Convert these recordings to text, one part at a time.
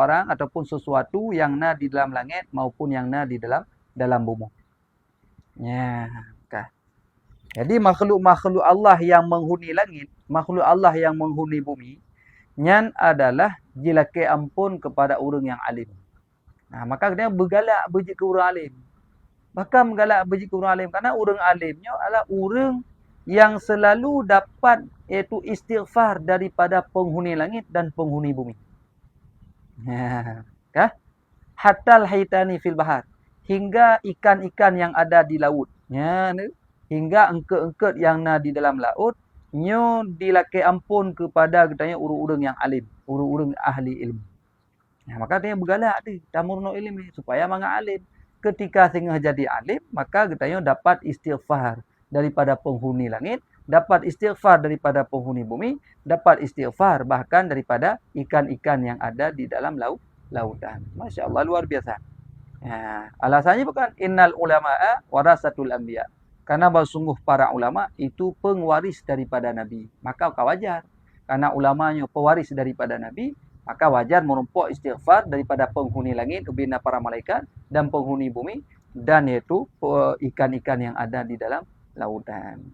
orang ataupun sesuatu yang na di dalam langit maupun yang na di dalam bumi. Ya, okay. Jadi makhluk-makhluk Allah yang menghuni langit, makhluk Allah yang menghuni bumi, nyan adalah jilake ampun kepada orang yang alim. Nah, maka dia bergalak beji ke orang alim. Bahkan menggalak beji ke orang alim kerana orang alimnya adalah orang yang selalu dapat iaitu istighfar daripada penghuni langit dan penghuni bumi. Kah? Hatal haitani fil bahar. Hingga ikan-ikan yang ada di laut. Ya, hingga engket-engket yang ada di dalam laut. Nyo dilake ampun kepada katanya urang-urang yang alim. Urang-urang ahli ilmu. Nah, maka dia bergalak tu. Tamurno ilmi. Supaya manga alim. Ketika sehingga jadi alim. Maka katanya dapat istighfar daripada penghuni langit. Dapat istighfar daripada penghuni bumi. Dapat istighfar bahkan daripada ikan-ikan yang ada di dalam lautan. Masya Allah, luar biasa. Ya, alasannya bukan innal ulama'a warasatul anbiya. Karena sungguh para ulama itu pengwaris daripada nabi. Maka wajar. Karena ulamanya pewaris daripada nabi, maka wajar menumpuk istighfar daripada penghuni langit, bina para malaikat dan penghuni bumi dan yaitu ikan-ikan yang ada di dalam lautan.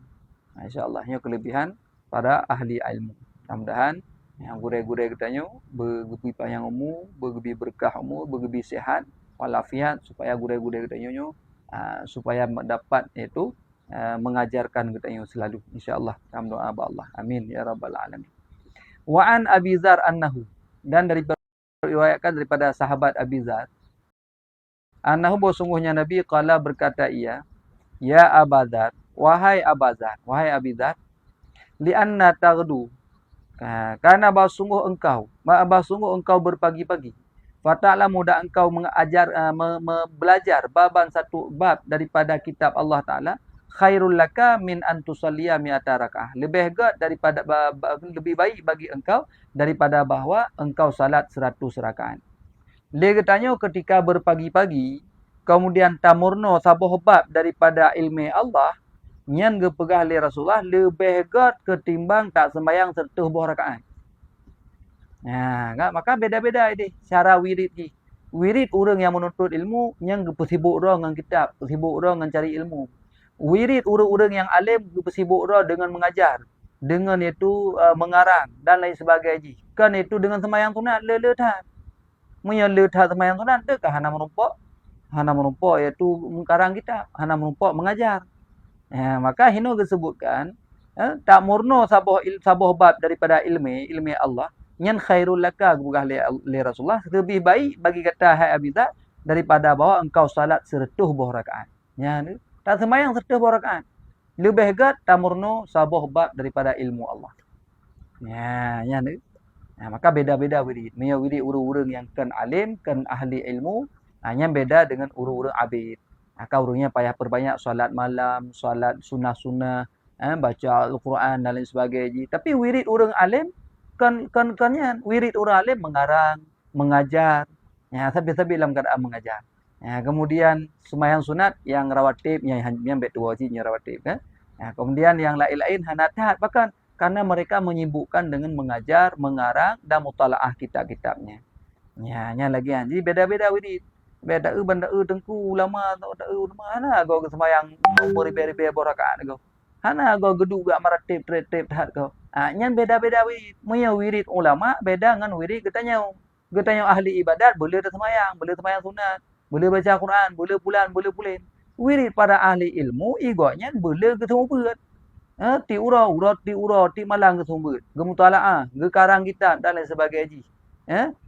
Masya-Allah, ini kelebihan para ahli ilmu. Mudah-mudahan yang gure-gure katanya bergebi panjang umur, bergebi berkah umur, bergebi sihat walafiat supaya gure-gure katanya supaya dapat iaitu mengajarkan katanya selalu insyaallah. Dalam doa Allah. Amin ya rabbal alamin. Wa an Abi Dzar annahu, dan diriwayatkan daripada sahabat Abi Dzar annahu sesungguhnya Nabi qala berkata ia, ya Abadzar, wahai Abadzar, wahai Abi Dzar, li anna taghdu, karena sungguh engkau berpagi-pagi. Fata'ala mudah engkau mengajar belajar baban satu bab daripada kitab Allah Taala, khairul laka min an tusalliya mi'ata rakaah. Lebih baik bagi engkau daripada bahawa engkau salat 100 rakaat. Dia katanya ketika berpagi-pagi kemudian tamurno sabuh bab daripada ilmu Allah, nyan gepegah oleh Rasulullah lebih gat ketimbang tak sembahyang 100 rakaat. Nah, maka beda-beda ini cara wirid ni. Wirid orang yang menuntut ilmu yang bersibuk orang dengan kitab, bersibuk orang dengan cari ilmu. Wirid orang-orang yang alim bersibuk orang dengan mengajar, dengan itu mengarang dan lain sebagainya. Kan itu dengan sembahyang sunat lelethat. Munya lelethat sembahyang sunat dekah hana menumpuk iaitu mengarang kitab, hana menumpuk mengajar. Maka hino disebutkan tak murno sabuh bab daripada ilmu Allah. Nyan khairul laka gugah li Rasulullah, lebih baik bagi kata hai Abi Dzar daripada bahawa engkau salat 100 rakaat. Ya, tak sembahyang 100 rakaat. Lebih gat tamurno sabuh bab daripada ilmu Allah. Ya, ni. Maka beda-beda wirid. Mia wirid urang-urang yang kan alim, kan ahli ilmu, hanya beda dengan urang-urang abid. Maka urangnya payah perbanyak solat malam, solat sunah-sunah, baca Al-Quran dan lain sebagainya. Tapi wirid urang alim kan wirid orang alim mengarang, mengajar. Ya, sambil-sambil dalam keadaan mengajar. Ya, kemudian sembahyang sunat yang rawatib yang betul wajibnya rawatib kan. Ya, kemudian yang lain-lain hanatat bahkan karena mereka menyibukkan dengan mengajar, mengarang dan mutalaah kitab-kitabnya. Ya, nya lagi jadi beda-beda wirid. Beda benda tengku ulama tak mana go sembahyang beribu-ribu rakaat go. Hana go gedug gak maratib tretib tahat go. Nyan beda-beda wirid. Munya wirid ulama beda dengan wirid katanya ahli ibadat boleh sembahyang sunat, boleh baca Quran, boleh bulan, boleh bulan. Wirid para ahli ilmu igonya boleh ketemu berat. Ti ura, ti malang kesumber. Gemutalaah, gekarang kitab dan lain sebagainya.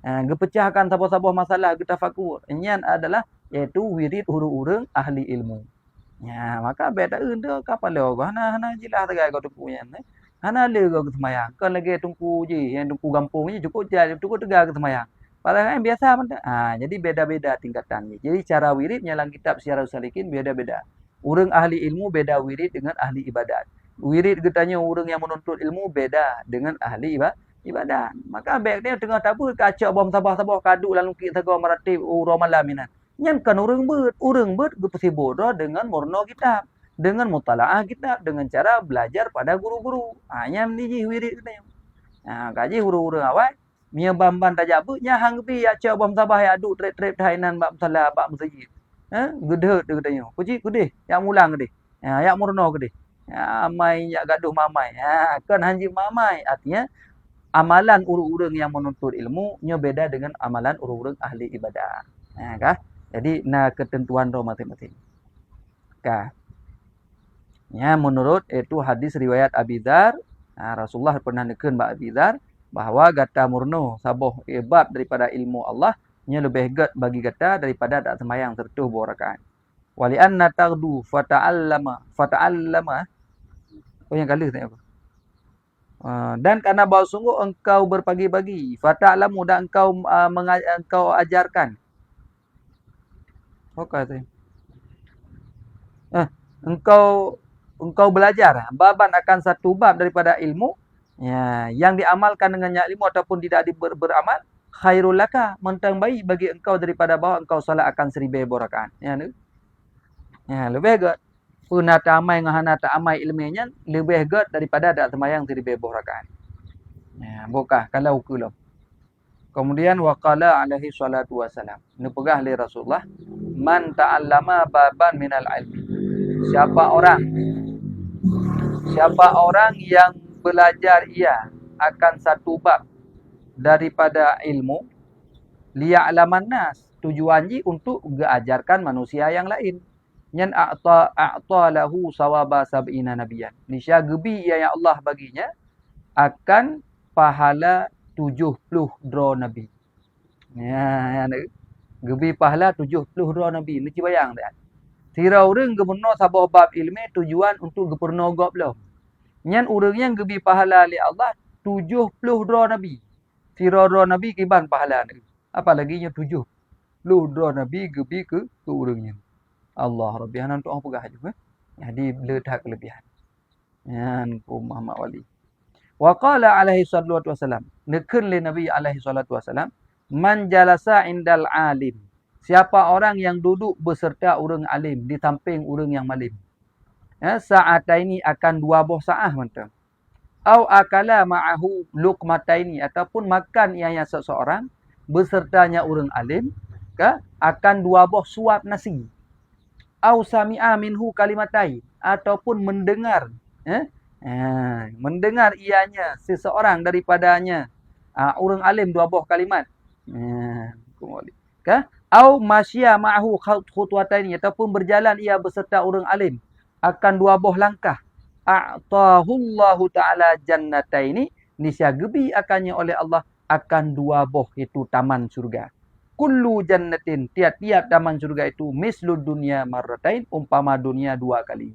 Gepecahkan sabuh-sabuh masalah getafakur. Nyan adalah iaitu wirid urang-urang ahli ilmu. Ya, maka beda tu kapal le hana jilah tegai kau tupunya. Hana le kau sembahyang. Kan lagi tungku je, yang tungku gampung je cukup tegar ke sembahyang. Padahal kan biasa benda. Jadi beda-beda tingkatannya. Jadi cara wirid dalam kitab Syiarus Salikin beda-beda. Urang ahli ilmu beda wirid dengan ahli ibadat. Wirid katanya orang yang menuntut ilmu beda dengan ahli ibadat. Maka baik dia tengah tabu kacau bom sabah-sabah kaduk lalu kita tegak maratib malam ini. Nyan kan orang ber bersibuk dengan murno kitab, dengan mutalaah kitab, dengan cara belajar pada guru-guru. Nyan ni wirid katanya. Kaji huru-huru awal Mia bamban tajak bu nya hang bi ya cha bam sabah ya duk trep-trep thainan bab salah bab masjid. Gedhe dia katanya. Puji gede, ya mulang gede. Ya murno gede. Ya amai ya gaduh mamai. Kan hanji mamai artinya amalan urang-urang yang menuntut ilmu nya beda dengan amalan urang-urang ahli ibadah. Kah? Jadi ketentuan ro masing-masing. Kah? Ya menurut itu hadis riwayat Abi Dzar, Rasulullah pernah nekeun ba Abi Dzar bahwa gata murno saboh ibad daripada ilmu Allah nya lebih get bagi gata daripada tak sembahyang sertuh 2 rakaat. Wali anna taghdu fata'allama. Oh yang kali tanya apa? Dan karena bahawa sungguh engkau berpagi-pagi, fata'lamu dan engkau ajarkan. Oh kata. Engkau belajar baban akan satu bab daripada ilmu yang diamalkan dengannya ilmu ataupun tidak beramal khairul laka mentang baik bagi engkau daripada bahawa engkau salat akan 1000 rakaat. Lebih good. Puna tak amai ngahana tak amai ilmiahnya lebih good daripada tak sembahyang 1000 rakaat. Bukan kalau ukur. Kemudian waqala alaihi salatu wasalam. Ini pegah oleh Rasulullah, man ta'allama baban minal ilmi. Siapa orang yang belajar ia akan satu bab daripada ilmu, liya'laman nas, tujuannya untuk mengajarkan manusia yang lain. Nyan a'ta lahu sawaba sab'ina nabiyan. Nisya gebi ia yang Allah baginya akan pahala 70 dro nabi. Gebi pahala 70 dro nabi. Ni bayang tak? Tirau urang gebenno sabah bab ilmu tujuan untuk geperno gop lo. Nyan urang yang gebi pahala li Allah 70 dro nabi. Tirau dro nabi kiban pahala ni. Apalagi nya 70 dro nabi gebi ke urangnya. Allah Rabbi hanan tu apa gah juga. Jadi letak kelebihan. Yan ku Muhammad wali. Wa qala alaihi salatu wasalam. Nekeun le Nabi alaihi salatu wasalam, man jalasa indal alim. Siapa orang yang duduk beserta urang alim di samping urang yang malim. Sa'ataini akan 2 buah saah mentang. Au akala ma'ahu luqmataini ataupun makan ia yang seseorang besertanya urang alim akan 2 buah suap nasi. Au sami'a minhu kalimatai ataupun mendengar mendengar ianya seseorang daripadanya urang alim 2 buah kalimat au masya ma'ahu khutwataini ataupun berjalan ia beserta urang alim akan 2 buah langkah a'tahullahu ta'ala jannataini nisya gebi akannya oleh Allah akan 2 buah itu taman surga. Kullu jannatin, tiap-tiap taman surga itu mislud dunia marratain, umpama dunia 2 kali.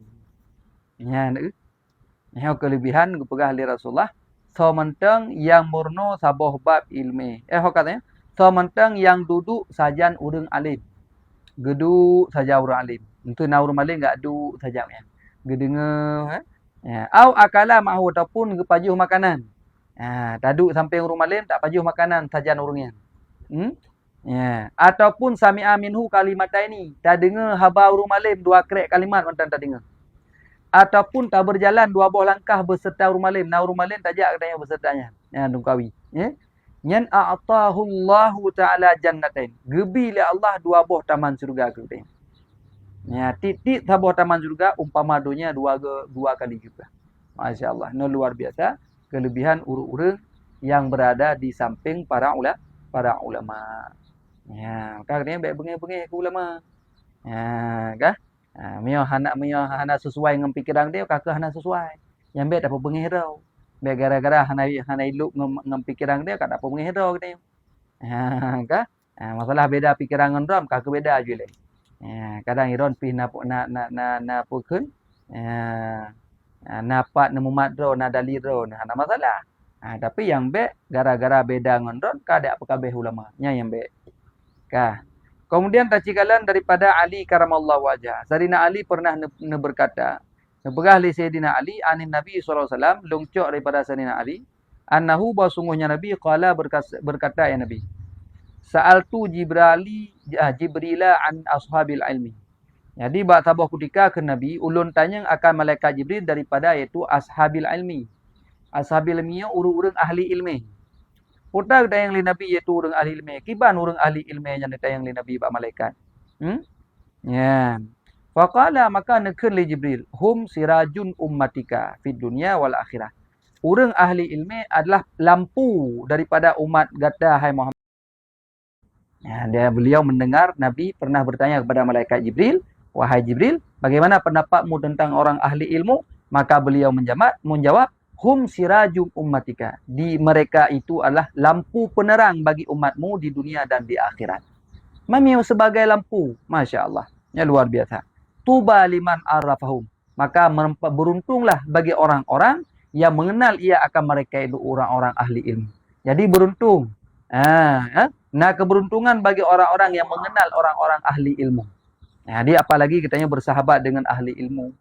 Kelebihan kepegah oleh Rasulullah. Sementang yang murno sabah bab ilmi. Katanya, sementang yang duduk sajan urang alim. Geduk saja urang alim. Untuk na urang alim enggak duduk saja ya. Gedengar au akala mahu ataupun gepajuh makanan. Taduk sampai urang alim tak pajuh makanan sajan urangnya. Ataupun sami'a minhu kalimataini. Tak dengar haba urang malim 2 krek kalimat mantan tak dengar. Ataupun tak berjalan 2 buah langkah beserta urang malim. Nah urang malim tajak katanya besertanya. Dungkawi. Nyan a'tahullahu ta'ala jannatain. Gebi li Allah 2 buah taman surga katanya. Titik sabah taman surga umpama dunia 2 kali juga. Masya-Allah. Ini luar biasa kelebihan urang-urang yang berada di samping para ulama. Katanya baik bengih-bengih ke ulama. Mio hana sesuai dengan pikiran dia, kakak hana sesuai. Yang baik dapat bengih rau. Baik gara-gara hana iluk dengan pikiran dia, kakak dapat bengih rau katanya. Masalah beda pikiran dengan ram, kakak beda aja le. Kadang iron pi na pukun. Napak nemu madro na daliro hana masalah. Tapi yang baik gara-gara beda dengan ram, kada apa kabeh ulama. Yang baik. Kemudian tacikalan daripada Ali karamallahu wajah. Sayyidina Ali pernah berkata, Nebegah li Sayyidina Ali anin Nabi SAW, lungcok daripada Sayyidina Ali, annahu bahasungguhnya Nabi qala berkata ya Nabi, sa'altu Jibrila an ashabil ilmi. Jadi bak tabah ketika ke Nabi, ulun tanya akan malaikat Jibril daripada iaitu ashabil ilmi. Ashabil ilmi urang-urang ahli ilmi. Pota tayang li nabi iaitu urang ahli ilmu. Kiban urang ahli ilmu yang tayang li nabi ba malaikat. Ya. Faqala maka nekeun li Jibril, hum sirajun ummatika fid dunya wal akhirah. Urang ahli ilmu adalah lampu daripada umat gata hai Muhammad. Ya, beliau mendengar Nabi pernah bertanya kepada malaikat Jibril, wahai Jibril, bagaimana pendapatmu tentang orang ahli ilmu? Maka beliau menjawab, hum sirajum ummatika. Di mereka itu adalah lampu penerang bagi umatmu di dunia dan di akhirat. Mami sebagai lampu, Masya Allah. Ya, luar biasa. Tuba liman arafahum. Maka beruntunglah bagi orang-orang yang mengenal ia akan mereka itu orang-orang ahli ilmu. Jadi beruntung. Nah, keberuntungan bagi orang-orang yang mengenal orang-orang ahli ilmu. Jadi apalagi kitanya bersahabat dengan ahli ilmu.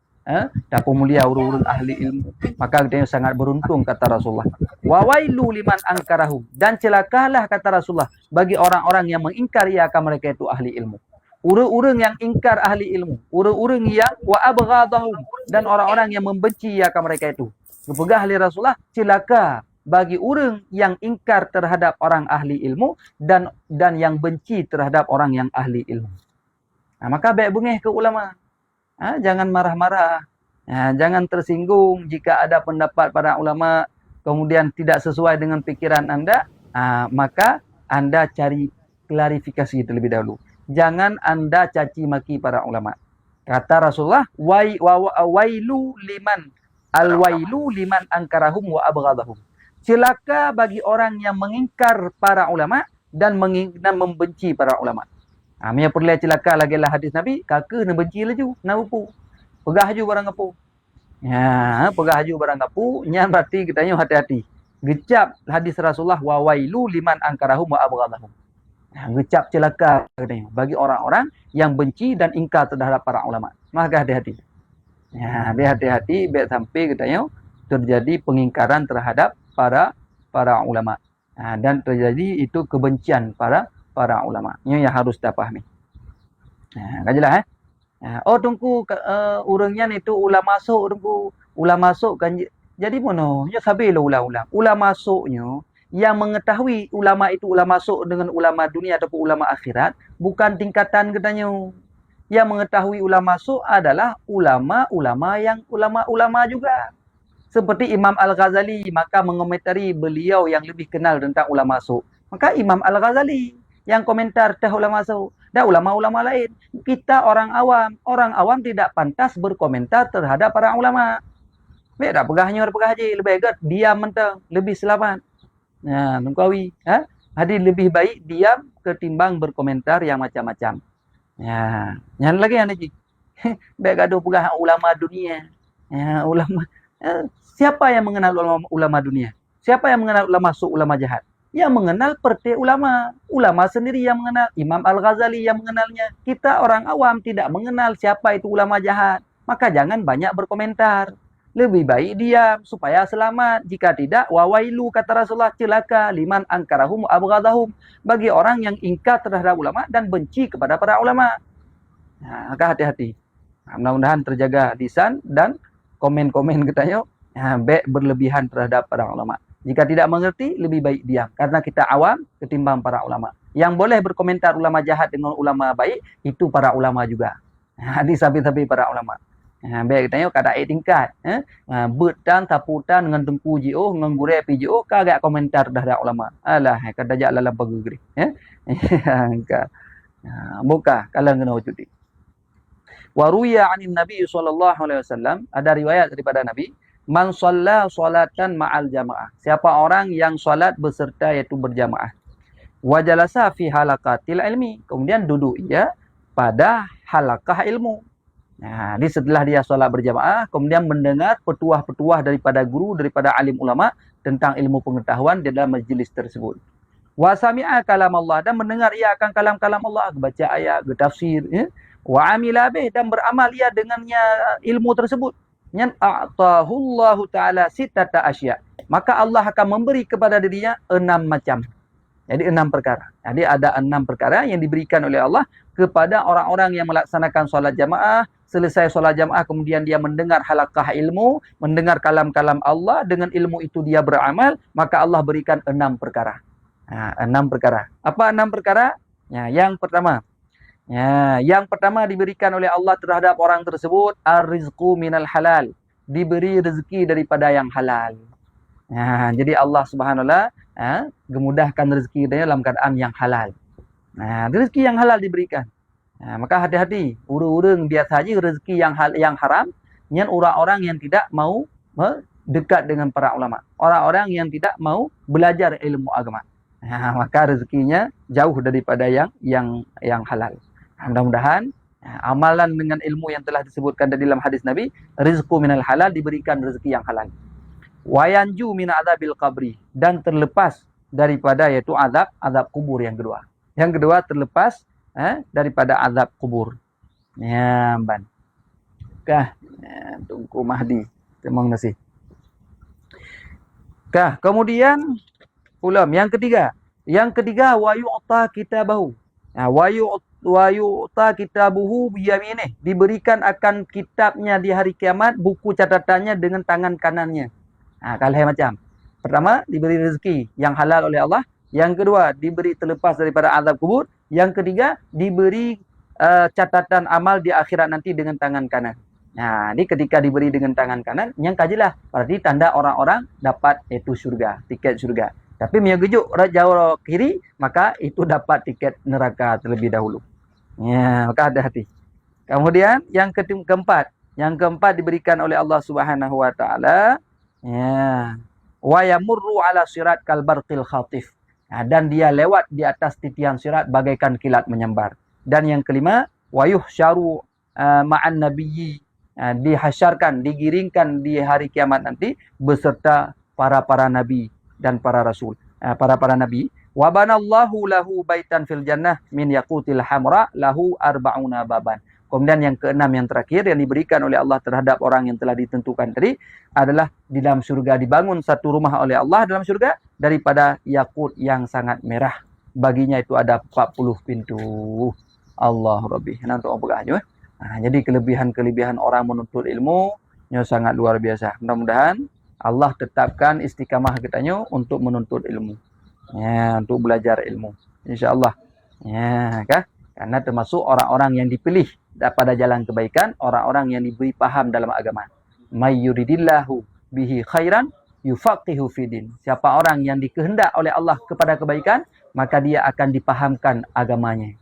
Dapat mulia urun-urun ahli ilmu. Maka kitanya sangat beruntung, kata Rasulullah. Wa wailu liman angkarahum. Dan celakalah, kata Rasulullah, bagi orang-orang yang mengingkari akan mereka itu ahli ilmu. Urang-urang yang ingkar ahli ilmu. Urang-urang yang wa abghadahum. Dan orang-orang yang membenci akan mereka itu. Kepegah ahli Rasulullah, celaka bagi orang yang ingkar terhadap orang ahli ilmu dan yang benci terhadap orang yang ahli ilmu. Maka baik bengih ke ulama. Jangan marah-marah. Jangan tersinggung jika ada pendapat para ulama kemudian tidak sesuai dengan pikiran Anda. Maka Anda cari klarifikasi terlebih dahulu. Jangan Anda caci maki para ulama. Kata Rasulullah, wailu liman angkarahum wa abghadahum. Celaka bagi orang yang mengingkar para ulama dan membenci para ulama. Mia perlu celaka lagi lah hadis Nabi, kakak nak benci laju, nak upu. Pegah haju barang apu. Ya, pegah haju barang apu, nya berarti kitanya hati-hati. Gecap hadis Rasulullah wa wailu liman angkarahum wa abghadahum. Gecap celaka katanya bagi orang-orang yang benci dan ingkar terhadap para ulama. Maka hati-hati. Ya, hati-hati biar sampai katanya terjadi pengingkaran terhadap para ulama. Dan terjadi itu kebencian para ulama. Ini yang harus kita pahami. Kajilah tunggu urangnya itu ulama masuk tunggu. Ulama masuk kan jadi mono, nya sabilah ulang-ulang. Ulama masuknya yang mengetahui ulama itu ulama masuk dengan ulama dunia ataupun ulama akhirat bukan tingkatan katanya. Yang mengetahui ulama masuk adalah ulama-ulama yang ulama-ulama juga. Seperti Imam Al-Ghazali, maka mengomentari beliau yang lebih kenal tentang ulama masuk. Maka Imam Al-Ghazali yang komentar tentang ulama masuk. Dan ulama-ulama lain. Kita orang awam tidak pantas berkomentar terhadap para ulama. Beda pegahnya pegah haji, lebih baik diam mentang, lebih selamat. Nah, nungkawi, Hadi lebih baik diam ketimbang berkomentar yang macam-macam. Ya, yang lagi yang haji. Baik gaduh pegah ulama dunia. Ya, ulama siapa yang mengenal ulama dunia? Siapa yang mengenal ulama masuk, ulama jahat? Yang mengenal partai ulama. Ulama sendiri yang mengenal. Imam Al-Ghazali yang mengenalnya. Kita orang awam tidak mengenal siapa itu ulama jahat. Maka jangan banyak berkomentar. Lebih baik diam supaya selamat. Jika tidak, wawailu kata Rasulullah, celaka liman angkarahum abghadahum. Bagi orang yang ingkar terhadap ulama dan benci kepada para ulama. Maka hati-hati. Mudah-mudahan terjaga lisan dan komen-komen katanya baik berlebihan terhadap para ulama. Jika tidak mengerti, lebih baik diam. Karena kita awam ketimbang para ulama. Yang boleh berkomentar ulama jahat dengan ulama baik, itu para ulama juga. Disabi-sabi para ulama. Baik katanya, kada tingkat. Betan, taputan, dengan tengku JO, dengan gure PJO, kagak komentar terhadap ulama. Alah, kada jak lalam pagugri. Buka, kalian kena wujudi. Waruya anin Nabi SAW, ada riwayat daripada Nabi, man shalla salatan ma'al jamaah. Siapa orang yang salat beserta iaitu berjamaah. Wa jalasa fi halaqatil ilmi. Kemudian duduk ia pada halaqah ilmu. Nah, setelah dia salat berjamaah, kemudian mendengar petuah-petuah daripada guru, daripada alim ulama tentang ilmu pengetahuan di dalam majlis tersebut. Wa sami'a kalam Allah, dan mendengar ia akan kalam-kalam Allah, baca ayat, tafsir, wa amila bih, dan beramal ia dengannya ilmu tersebut. Yang a'tahullahu ta'ala sitata asya. Maka Allah akan memberi kepada dirinya 6 macam. Jadi 6 perkara. Jadi ada 6 perkara yang diberikan oleh Allah kepada orang-orang yang melaksanakan solat jamaah. Selesai solat jamaah kemudian dia mendengar halaqah ilmu, mendengar kalam-kalam Allah, dengan ilmu itu dia beramal, maka Allah berikan 6 perkara. 6 perkara. Apa 6 perkara? Ya, yang pertama. Ya, yang pertama diberikan oleh Allah terhadap orang tersebut ar-rizqu minal halal. Diberi rezeki daripada yang halal. Jadi Allah Subhanahu wa taala memudahkan rezeki dia dalam keadaan yang halal. Rezeki yang halal diberikan. Maka hati-hati, urang-urang biasa saja rezeki yang haram, nyen orang-orang yang tidak mau dekat dengan para ulama. Orang-orang yang tidak mau belajar ilmu agama. Maka rezekinya jauh daripada yang halal. Mudah-mudahan amalan dengan ilmu yang telah disebutkan dalam hadis Nabi, rizqu minal halal, diberikan rezeki yang halal. Wayanju min adzabil qabri, dan terlepas daripada yaitu azab kubur yang kedua. Yang kedua terlepas daripada azab kubur. Ya, ban. Kah, tunggu Mahdi. Terima kasih. Kah, kemudian ulam yang ketiga. Yang ketiga wa yu'ta kitabahu. Wa yu'ta kitabuhu biyaminih, diberikan akan kitabnya di hari kiamat, buku catatannya dengan tangan kanannya. Kalau macam. Pertama, diberi rezeki yang halal oleh Allah. Yang kedua, diberi terlepas daripada azab kubur. Yang ketiga, diberi catatan amal di akhirat nanti dengan tangan kanan. Ini ketika diberi dengan tangan kanan, yang kajilah. Berarti tanda orang-orang dapat itu surga, tiket surga. Tapi yang gejuk jauh kiri, maka itu dapat tiket neraka terlebih dahulu. Ya, maka hati-hati. Kemudian yang keempat. Yang keempat diberikan oleh Allah Subhanahu wa taala, ya, wa yamurru ala sirat kal barqil khatif. Dan dia lewat di atas titian sirat bagaikan kilat menyambar. Dan yang kelima, wa yuhsyaru ma'an nabiyyi, dihasyarkan, digiringkan di hari kiamat nanti beserta para nabi dan para rasul, para nabi. Wa banallahu lahu baitan fil jannah min yaqutil hamra lahu arba'una baban. Kemudian yang keenam, yang terakhir, yang diberikan oleh Allah terhadap orang yang telah ditentukan tadi adalah di dalam surga dibangun satu rumah oleh Allah dalam surga daripada yakut yang sangat merah. Baginya itu ada 40 pintu. Allah Rabbi. Nanti orang pegang. Jadi kelebihan-kelebihan orang menuntut ilmu sangat luar biasa. Mudah-mudahan Allah tetapkan istiqamah kitanya untuk menuntut ilmu. Ya, untuk belajar ilmu. InsyaAllah. Ya, kah? Karena termasuk orang-orang yang dipilih pada jalan kebaikan, orang-orang yang diberi paham dalam agama. May yuridillahu bihi khairan yufaqihu fidin. Siapa orang yang dikehendak oleh Allah kepada kebaikan, maka dia akan dipahamkan agamanya.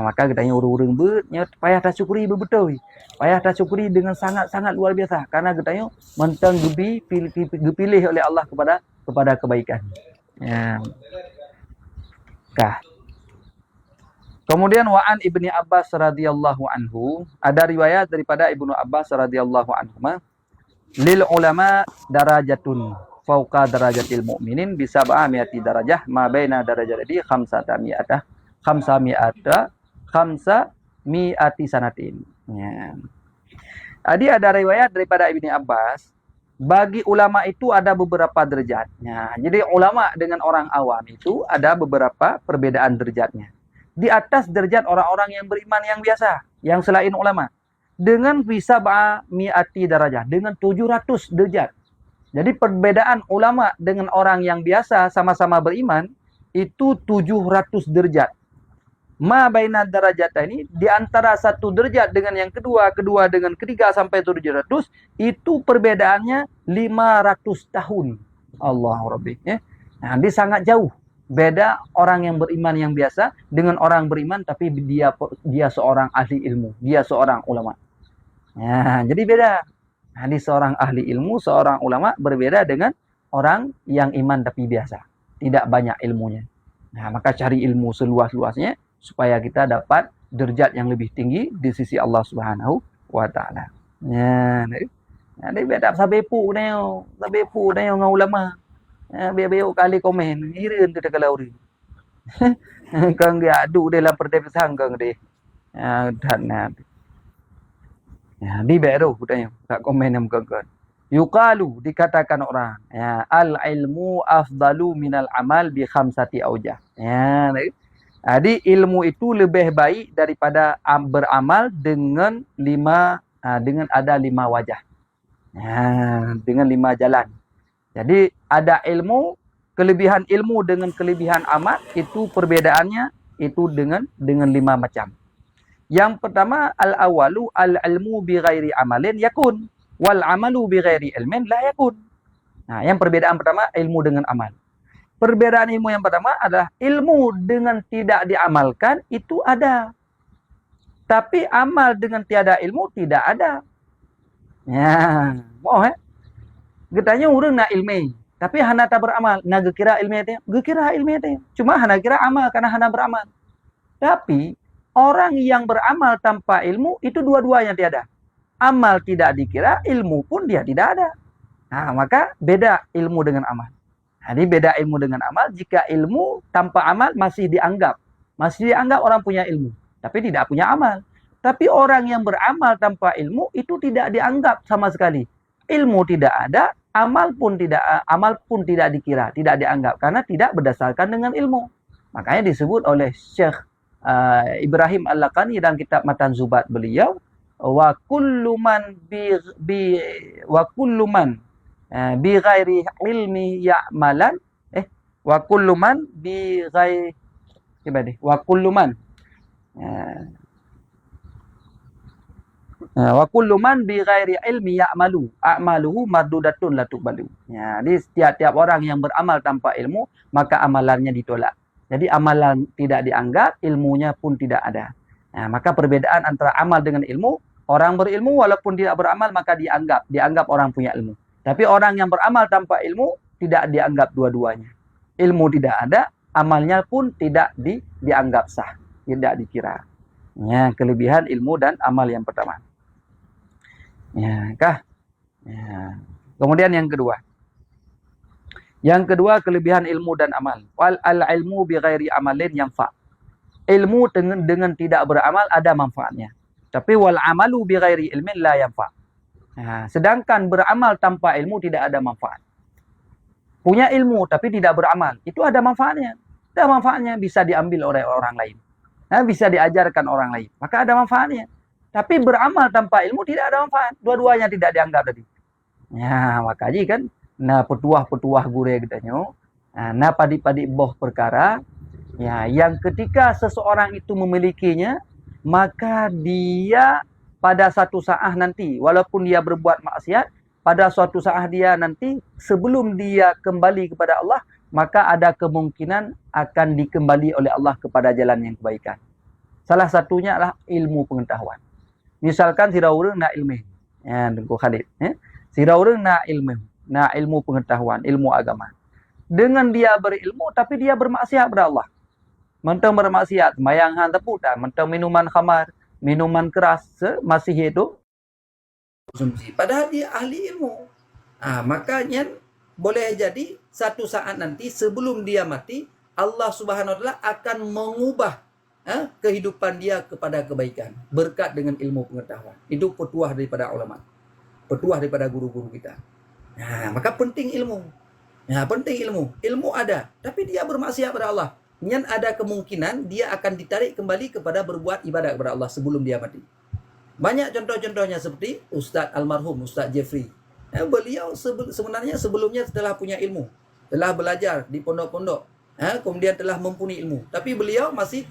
Maka katanya urung-urung betnya payah tak syukuri betul. Payah tak syukuri dengan sangat-sangat luar biasa. Karena katanya mentang dipilih oleh Allah kepada kebaikan. Ya. Kah. Kemudian wa'an Ibni Abbas radhiyallahu anhu, ada riwayat daripada Ibnu Abbas radhiyallahu anhu, lil ulama darajatun fauqa darajatil mu'minin bisa ba'amiati darajah ma baina darajati khamsami'ati sanatin. Ya. Jadi ada riwayat daripada Ibni Abbas, bagi ulama itu ada beberapa derajat. Jadi ulama dengan orang awam itu ada beberapa perbedaan derajatnya. Di atas derajat orang-orang yang beriman yang biasa, yang selain ulama. Dengan bisa mi'ati darajah, dengan 700 derajat. Jadi perbedaan ulama dengan orang yang biasa sama-sama beriman, itu 700 derajat. Ma baina darajat ini, di antara satu derajat dengan yang kedua, kedua dengan ketiga sampai 700, itu perbedaannya 500 tahun. Allah Rabbi. Ya. Jadi sangat jauh. Beda orang yang beriman yang biasa dengan orang beriman tapi dia seorang ahli ilmu, dia seorang ulama. Jadi beda. Jadi seorang ahli ilmu, seorang ulama berbeda dengan orang yang iman tapi biasa, tidak banyak ilmunya. Maka cari ilmu seluas-luasnya supaya kita dapat derajat yang lebih tinggi di sisi Allah Subhanahu wa taala. Jadi beda sabepu neo dengan ulama. Biar-biar kali komen, irin tu kalau uri. Kang dia adu dalam perdebasan kang dia. Dan di baru katanya, tak komen yang kang. Yuqalu, dikatakan orang, al ilmu afdalu minal amal bi khamsati aujah. Jadi ilmu itu lebih baik daripada beramal dengan ada 5 wajah. Dengan 5 jalan. Jadi ada ilmu kelebihan ilmu dengan kelebihan amal itu perbedaannya itu dengan 5 macam. Yang pertama, al-awalu al-ilmu bi ghairi amalin yakun wal amalu bi ghairi ilmin la yakun. Nah, yang perbedaan pertama ilmu dengan amal. Perbedaan ilmu yang pertama adalah ilmu dengan tidak diamalkan itu ada. Tapi amal dengan tiada ilmu tidak ada. Ya, oh getanya urang na ilmi, tapi hana tak beramal. Nah, gekira ilmi teh, gekira ilmi teh. Cuma hana kira amal karena hana beramal. Tapi orang yang beramal tanpa ilmu itu dua-duanya tiada. Amal tidak dikira, ilmu pun dia tidak ada. Nah, maka beda ilmu dengan amal. Jadi beda ilmu dengan amal. Jika ilmu tanpa amal masih dianggap orang punya ilmu, tapi tidak punya amal. Tapi orang yang beramal tanpa ilmu itu tidak dianggap sama sekali. Ilmu tidak ada, amal pun tidak dikira, tidak dianggap karena tidak berdasarkan dengan ilmu. Makanya disebut oleh Syekh Ibrahim Al-Laqani dalam kitab Matan Zubat beliau, wa kullu man bi ghairi ilmi ya'malan wa kullu man bi ghairi wa kullu man wa kullu man bi ghairi ilmi ya'malu a'maluhu mardudatun la tuqbalu. Ya, jadi setiap orang yang beramal tanpa ilmu maka amalannya ditolak. Jadi amalan tidak dianggap, ilmunya pun tidak ada. Nah, maka perbedaan antara amal dengan ilmu, orang berilmu walaupun tidak beramal maka dianggap orang punya ilmu. Tapi orang yang beramal tanpa ilmu tidak dianggap dua-duanya. Ilmu tidak ada, amalnya pun tidak dianggap sah, tidak dikira. Ya, kelebihan ilmu dan amal yang pertama. Ya, kah? Ya. Kemudian yang kedua. Yang kedua kelebihan ilmu dan amal. Wal al-ilmu bi ghairi amalin yanfa. Ilmu dengan tidak beramal ada manfaatnya. Tapi wal amalu bi ghairi ilmin la yanfa. Nah, sedangkan beramal tanpa ilmu tidak ada manfaat. Punya ilmu tapi tidak beramal, itu ada manfaatnya. Ada manfaatnya, bisa diambil oleh orang lain. Nah, bisa diajarkan orang lain. Maka ada manfaatnya. Tapi beramal tanpa ilmu tidak ada manfaat. Dua-duanya tidak dianggap tadi. Ya, makanya kan, nah petuah-petuah gure katanya, nah padik-padik boh perkara, ya, yang ketika seseorang itu memilikinya, maka dia pada satu saat nanti, walaupun dia berbuat maksiat, pada suatu saat dia nanti, sebelum dia kembali kepada Allah, maka ada kemungkinan akan dikembali oleh Allah kepada jalan yang kebaikan. Salah satunya adalah ilmu pengetahuan. Misalkan si Raureng nak ilmu, ya, Dengku Khalid, ya. Si Raureng nak ilmu pengetahuan, ilmu agama. Dengan dia berilmu, tapi dia bermaksiat kepada Allah. Mentang bermaksiat, sembahyang hang tepuk tak, mentang minuman khamar, minuman keras, masih hidup konsumsi. Padahal dia ahli ilmu. Makanya boleh jadi satu saat nanti sebelum dia mati, Allah Subhanahu Wa Taala akan mengubah kehidupan dia kepada kebaikan berkat dengan ilmu pengetahuan. Itu petuah daripada ulama, petuah daripada guru-guru kita. Maka penting ilmu. Penting ilmu. Ilmu ada, tapi dia bermaksiat kepada Allah. Yang ada kemungkinan dia akan ditarik kembali kepada berbuat ibadat kepada Allah sebelum dia mati. Banyak contoh-contohnya seperti Ustaz almarhum Ustaz Jeffrey. Beliau sebenarnya sebelumnya telah punya ilmu, telah belajar di pondok-pondok, kemudian telah mempunyai ilmu. Tapi beliau masih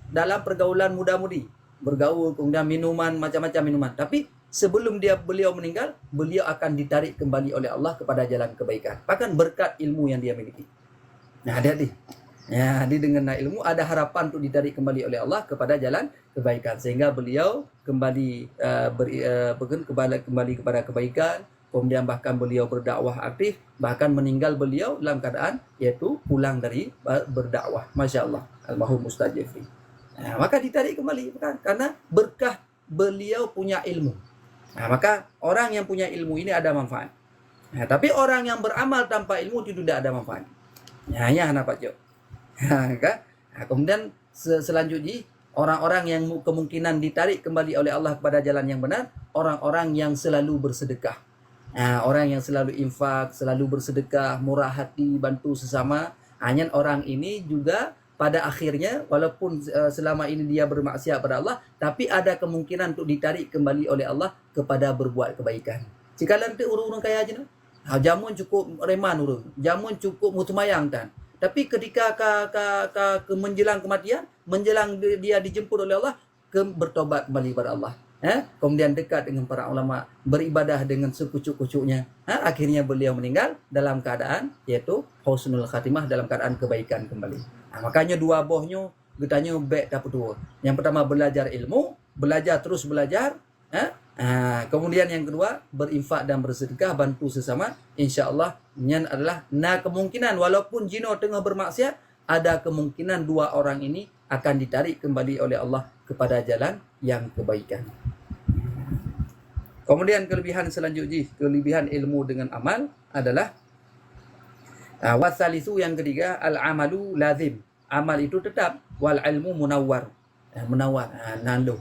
dalam pergaulan muda-mudi, bergaul, kemudian minuman, macam-macam minuman. Tapi sebelum beliau meninggal, beliau akan ditarik kembali oleh Allah kepada jalan kebaikan. Bahkan berkat ilmu yang dia miliki. Nah, hati-hati. Ya, dengan ilmu ada harapan untuk ditarik kembali oleh Allah kepada jalan kebaikan, sehingga beliau kembali kepada kebaikan, kemudian bahkan beliau berdakwah aktif, bahkan meninggal beliau dalam keadaan yaitu pulang dari berdakwah. Masya Allah, almarhum Ustaz Jeffrey. Maka ditarik kembali karena berkah beliau punya ilmu. Maka orang yang punya ilmu ini ada manfaat. Tapi orang yang beramal tanpa ilmu itu tidak ada manfaat. Hanya anak Pak Jo. Kemudian selanjutnya orang-orang yang kemungkinan ditarik kembali oleh Allah kepada jalan yang benar, orang-orang yang selalu bersedekah. Orang yang selalu infak, selalu bersedekah, murah hati, bantu sesama. Hanya orang ini juga pada akhirnya walaupun selama ini dia bermaksiat pada Allah, tapi ada kemungkinan untuk ditarik kembali oleh Allah kepada berbuat kebaikan. Jika nanti urung-urung kaya aja, Jamun cukup reman urang. Jamun cukup mutumayang tan. Tapi ketika ke menjelang kematian, menjelang dia dijemput oleh Allah, bertobat kembali kepada Allah. Kemudian dekat dengan para ulama, beribadah dengan sekucuk-kucuknya. Akhirnya beliau meninggal dalam keadaan yaitu husnul khatimah, dalam keadaan kebaikan kembali. Makanya dua bohnya getanya baik dapat dua. Yang pertama belajar ilmu, belajar terus belajar. Kemudian yang kedua berinfak dan bersedekah, bantu sesama. InsyaAllah nyan adalah kemungkinan walaupun jino tengah bermaksiat, ada kemungkinan dua orang ini akan ditarik kembali oleh Allah kepada jalan yang kebaikan. Kemudian kelebihan selanjutnya, kelebihan ilmu dengan amal adalah wasalisu, yang ketiga, al-amalu lazim. Amal itu tetap, wal ilmu munawwar. Munawwar, nando.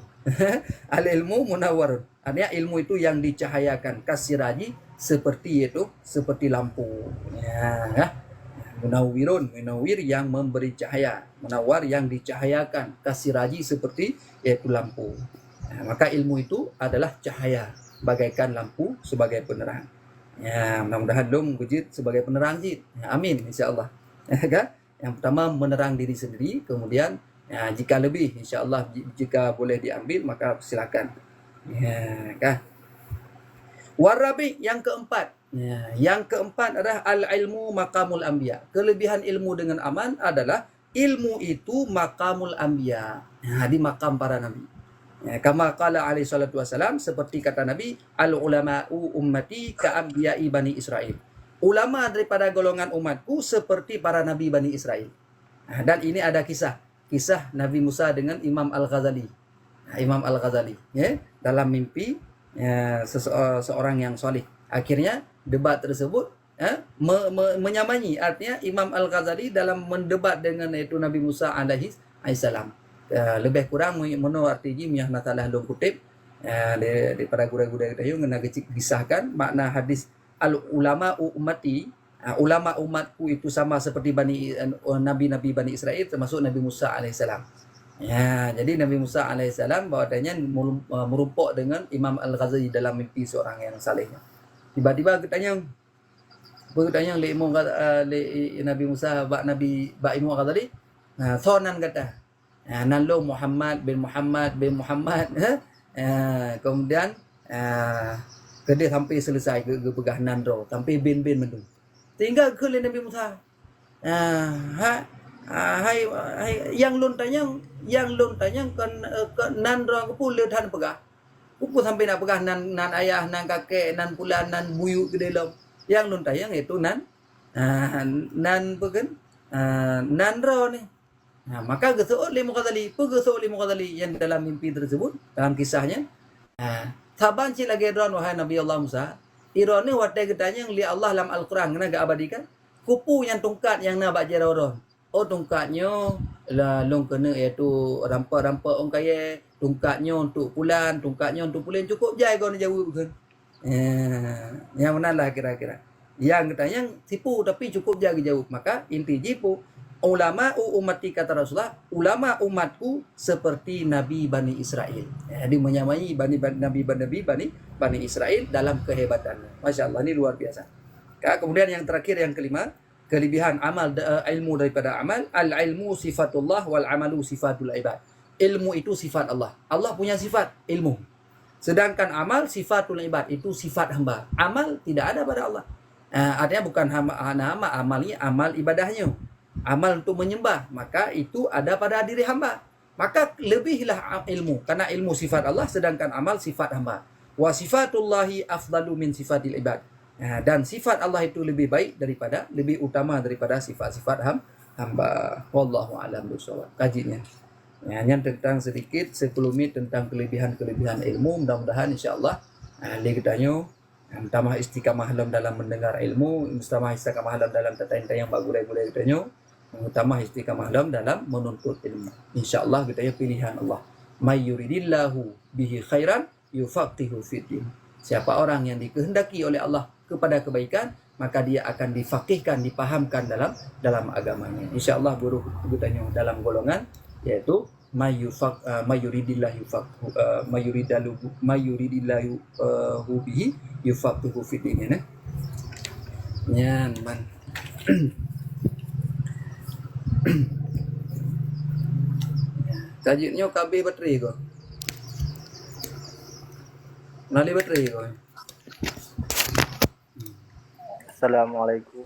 Al-ilmu munawwar. Artinya ilmu itu yang dicahayakan, kasiraji, seperti lampu. Munawwir yang memberi cahaya, munawwar yang dicahayakan, kasiraji seperti yaitu lampu. Maka ilmu itu adalah cahaya, bagaikan lampu sebagai penerang. Mudah-mudahan dong wujud sebagai penerang jid. Amin insyaallah. Yang pertama menerang diri sendiri, kemudian jika lebih insyaallah jika boleh diambil maka silakan. Warabi, yang keempat. Yang keempat adalah al-ilmu maqamul anbiya. Kelebihan ilmu dengan amal adalah ilmu itu maqamul anbiya. Di makam para nabi. Kama qala alaihi salatu wasalam, seperti kata Nabi, al-ulama'u ummati ka'anbiya'i Bani Israel. Ulama daripada golongan umatku seperti para nabi Bani Israel. Dan ini ada kisah Nabi Musa dengan Imam Al-Ghazali. Imam Al-Ghazali dalam mimpi seorang yang soleh. Akhirnya debat tersebut menyamai, artinya Imam Al-Ghazali dalam mendebat dengan itu Nabi Musa alaihi salam. Lebih kurang menurut artinya miyah natalah long kutip daripada guru-guru kita yang kena kisahkan makna hadis al-ulama ummati, ulama umatku itu sama seperti nabi-nabi Bani Israel, termasuk Nabi Musa alaihissalam. Jadi Nabi Musa alaihissalam bahwasanya merumpuk dengan Imam Al-Ghazali dalam mimpi seorang yang salehnya. Tiba-tiba ketanya Nabi Musa Nabi Imam Al-Ghazali sonan kata nanlo Muhammad bin Muhammad. Kemudian dia sampai selesai ke pegah nandro sampai bin mendu. Tinggal ke Nabi Musa. Hai yang lun tanyang ke nandro aku pula tan pegah. Aku sampai nak pegah nan ayah, nan kakek, nan pulan, nan buyuk ke dalam. Yang lun tanyang itu nan pegen nandro ni. Maka gesu'ud li Mughazali yang dalam mimpi tersebut, dalam kisahnya. Saban si lagi idron wahai Nabi Allah Musa. Idron ni watai getanya li Allah dalam Al-Quran kena gak abadikan. Kupu yang tungkat yang nak baca idron. Oh tungkatnya lah long kena iaitu rampak-rampak orang kaya. Tungkatnya untuk pulan cukup jai kau ni jauh kan. Yang manalah kira-kira. Yang katanya tipu tapi cukup jauh jauh. Maka inti jipu ulama ummati, kata Rasulullah, ulama umatku seperti Nabi Bani Israel. Dia menyamai Nabi Bani Israel dalam kehebatannya. Masya Allah, ini luar biasa. Kemudian yang terakhir, yang kelima, kelebihan amal, ilmu daripada amal. Al-ilmu sifatullah wal amalu sifatul ibad. Ilmu itu sifat Allah. Allah punya sifat ilmu. Sedangkan amal sifatul ibad, itu sifat hamba. Amal tidak ada pada Allah. Artinya bukan nama amalnya, amal ibadahnya. Amal untuk menyembah, maka itu ada pada diri hamba. Maka lebihlah ilmu, karena ilmu sifat Allah, sedangkan amal sifat hamba. Wa sifatullahi afdalu min sifatil ibad. Dan sifat Allah itu lebih baik daripada, lebih utama daripada sifat-sifat hamba. Wallahu a'lam bishawab. Kajinya hanya tentang sedikit 10 minit tentang kelebihan-kelebihan ilmu. Mudah-mudahan insya-Allah dia katanya tamah istiqamah dalam mendengar ilmu, tamah istiqamah dalam tata yang bagus-bagus katanya. Utama istiqamah dalam menuntut ilmu. InsyaAllah kita pilihan Allah. May yuridillahu bihi khairan yufaqihu fiddin. Siapa orang yang dikehendaki oleh Allah kepada kebaikan, maka dia akan difaqihkan, dipahamkan dalam agamanya. InsyaAllah guru kita dalam golongan yaitu may yuridillahu bihi yufaqihu fiddin. Yan man. Kajutnya KB bateri ko. Nali bateri ko. Assalamualaikum.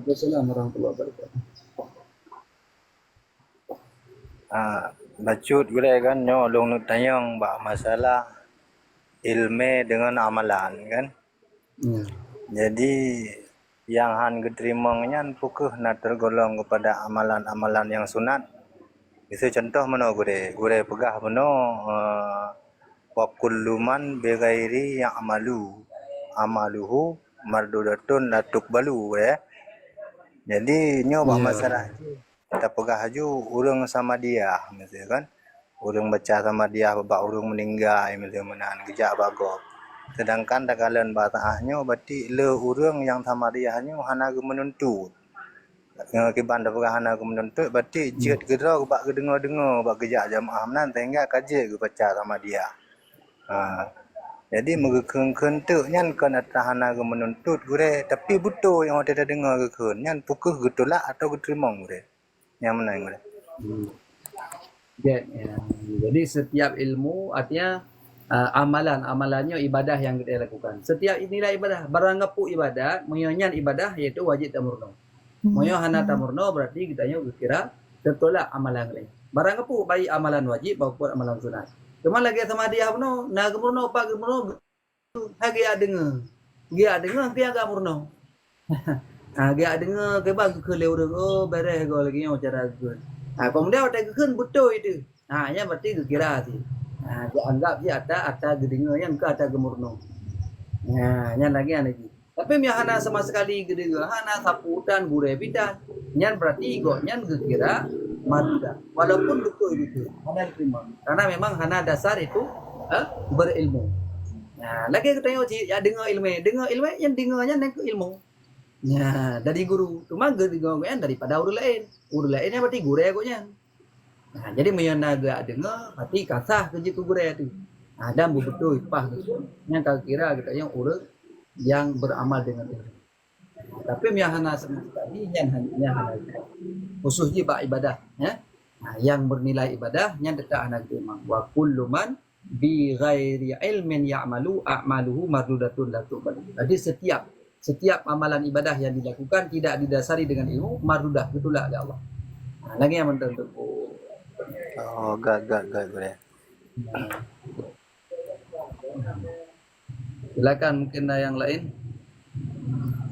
Assalamualaikum warahmatullahi wabarakatuh. Bacut gue kan nyo long nu tanyong ba masalah ilmu dengan amalan kan. Hmm. Jadi yang han keterimanya pukul nak tergolong kepada amalan-amalan yang sunat. Bisa contoh mano gue pegah mano wa kullu man bi ghairi amaluhu mardudatun la tuqbalu ya. Jadi nyo ba Ya. masalah kita pegah haju urang sama dia misalnya kan. Urang baca sama dia babak urang meninggal misalnya menan gejak bagok. Sedangkan dakalan bataahnya berarti le urang yang sama dia hanya hana ke menuntut. Kiban dah pegah hana ke menuntut berarti jeut gedra bak ke dengar-dengar bak gejak jamaah menan tengah kaje ke baca sama dia. Jadi megekeng-keng tu nyan kan hana ke menuntut gure tapi betul yang ada dengar ke kun nyan pukul getolak atau geterima gure. Yang mana gure? Ya. Jadi setiap ilmu artinya amalannya ibadah yang kita lakukan. Setiap nilai ibadah, barang ngapu ibadah, menyanyian ibadah yaitu wajib tamurno. Moyo hana tamurno berarti kita kira tertolak amalan lain. Barang ngapu baik amalan wajib maupun amalan sunat. Cuma lagi sama dia puno, na gemurno pak gemurno hagi adenga. Dia adenga dia agak murno. Dia adenga ke bang ke leu oh beres go lagi yang cara gun. Kemudian ada keun betul itu. Nya berarti kira sih. Dia anggap dia ada gedenga yang ke ada gemurno. Nya lagi. Tapi hana sama sekali gedenga, hana saputan gure bidan. Nyan berarti go nyan kira maduda. Walaupun betul itu, hana diterima. Karena memang hana dasar itu berilmu. Lagi kita tengok ya dengar ilmu yang dengarnya nang ilmu. Dari guru. Cuma gedenga daripada urut lain. Urut lainnya berarti gure gonya. Jadi menyana agak dengar, berarti kasah kerja tu gure tu. Dan betul ipah tu. Yang kira kita yang urut yang beramal dengan itu. Tapi hana sama sekali yang hana khususnya bab ibadah ya. Yang bernilai ibadah yang dekat hana terima. Wa kullu man bi ghairi ilmin ya'malu a'maluhu mardudatun la tuqbal. Jadi setiap amalan ibadah yang dilakukan tidak didasari dengan ilmu mardudah betullah oleh Allah. Lagi yang menentu. Oh, gak gue. Silakan mungkin ada yang lain.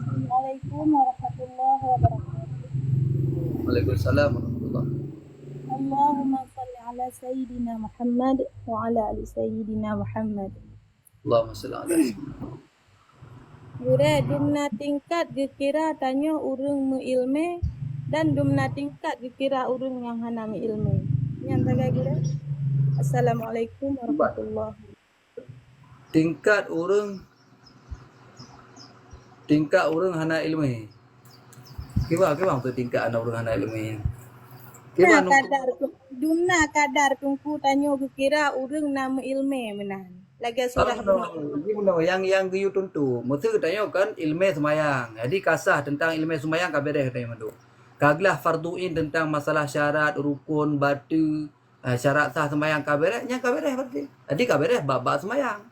Assalamualaikum warahmatullahi wabarakatuh. Waalaikumsalam warahmatullahi. Allahumma salli ala Sayyidina Muhammad wa ala ali Sayyidina Muhammad. Allahumma salli ala Gure dumna tingkat dikira tanya urung muilme dan dumna tingkat dikira urung yang hana muilme. Yang taga gure. Assalamualaikum warahmatullahi. tingkat orang hana ilmu. Kiba untuk tingkat anak orang hana ilmu. Kiba Dumna kadar tungku tanyo kira urung nama ilme menan. Lagi surah yang giyu tuntu. Mutu tanya kan ilmu semayang. Jadi kasah tentang ilmu semayang kabereh tanya madu. Kaglah farduin tentang masalah syarat, rukun, batu, syarat sah semayang kabereh, nya kabereh berarti. Jadi kabereh bab semayang.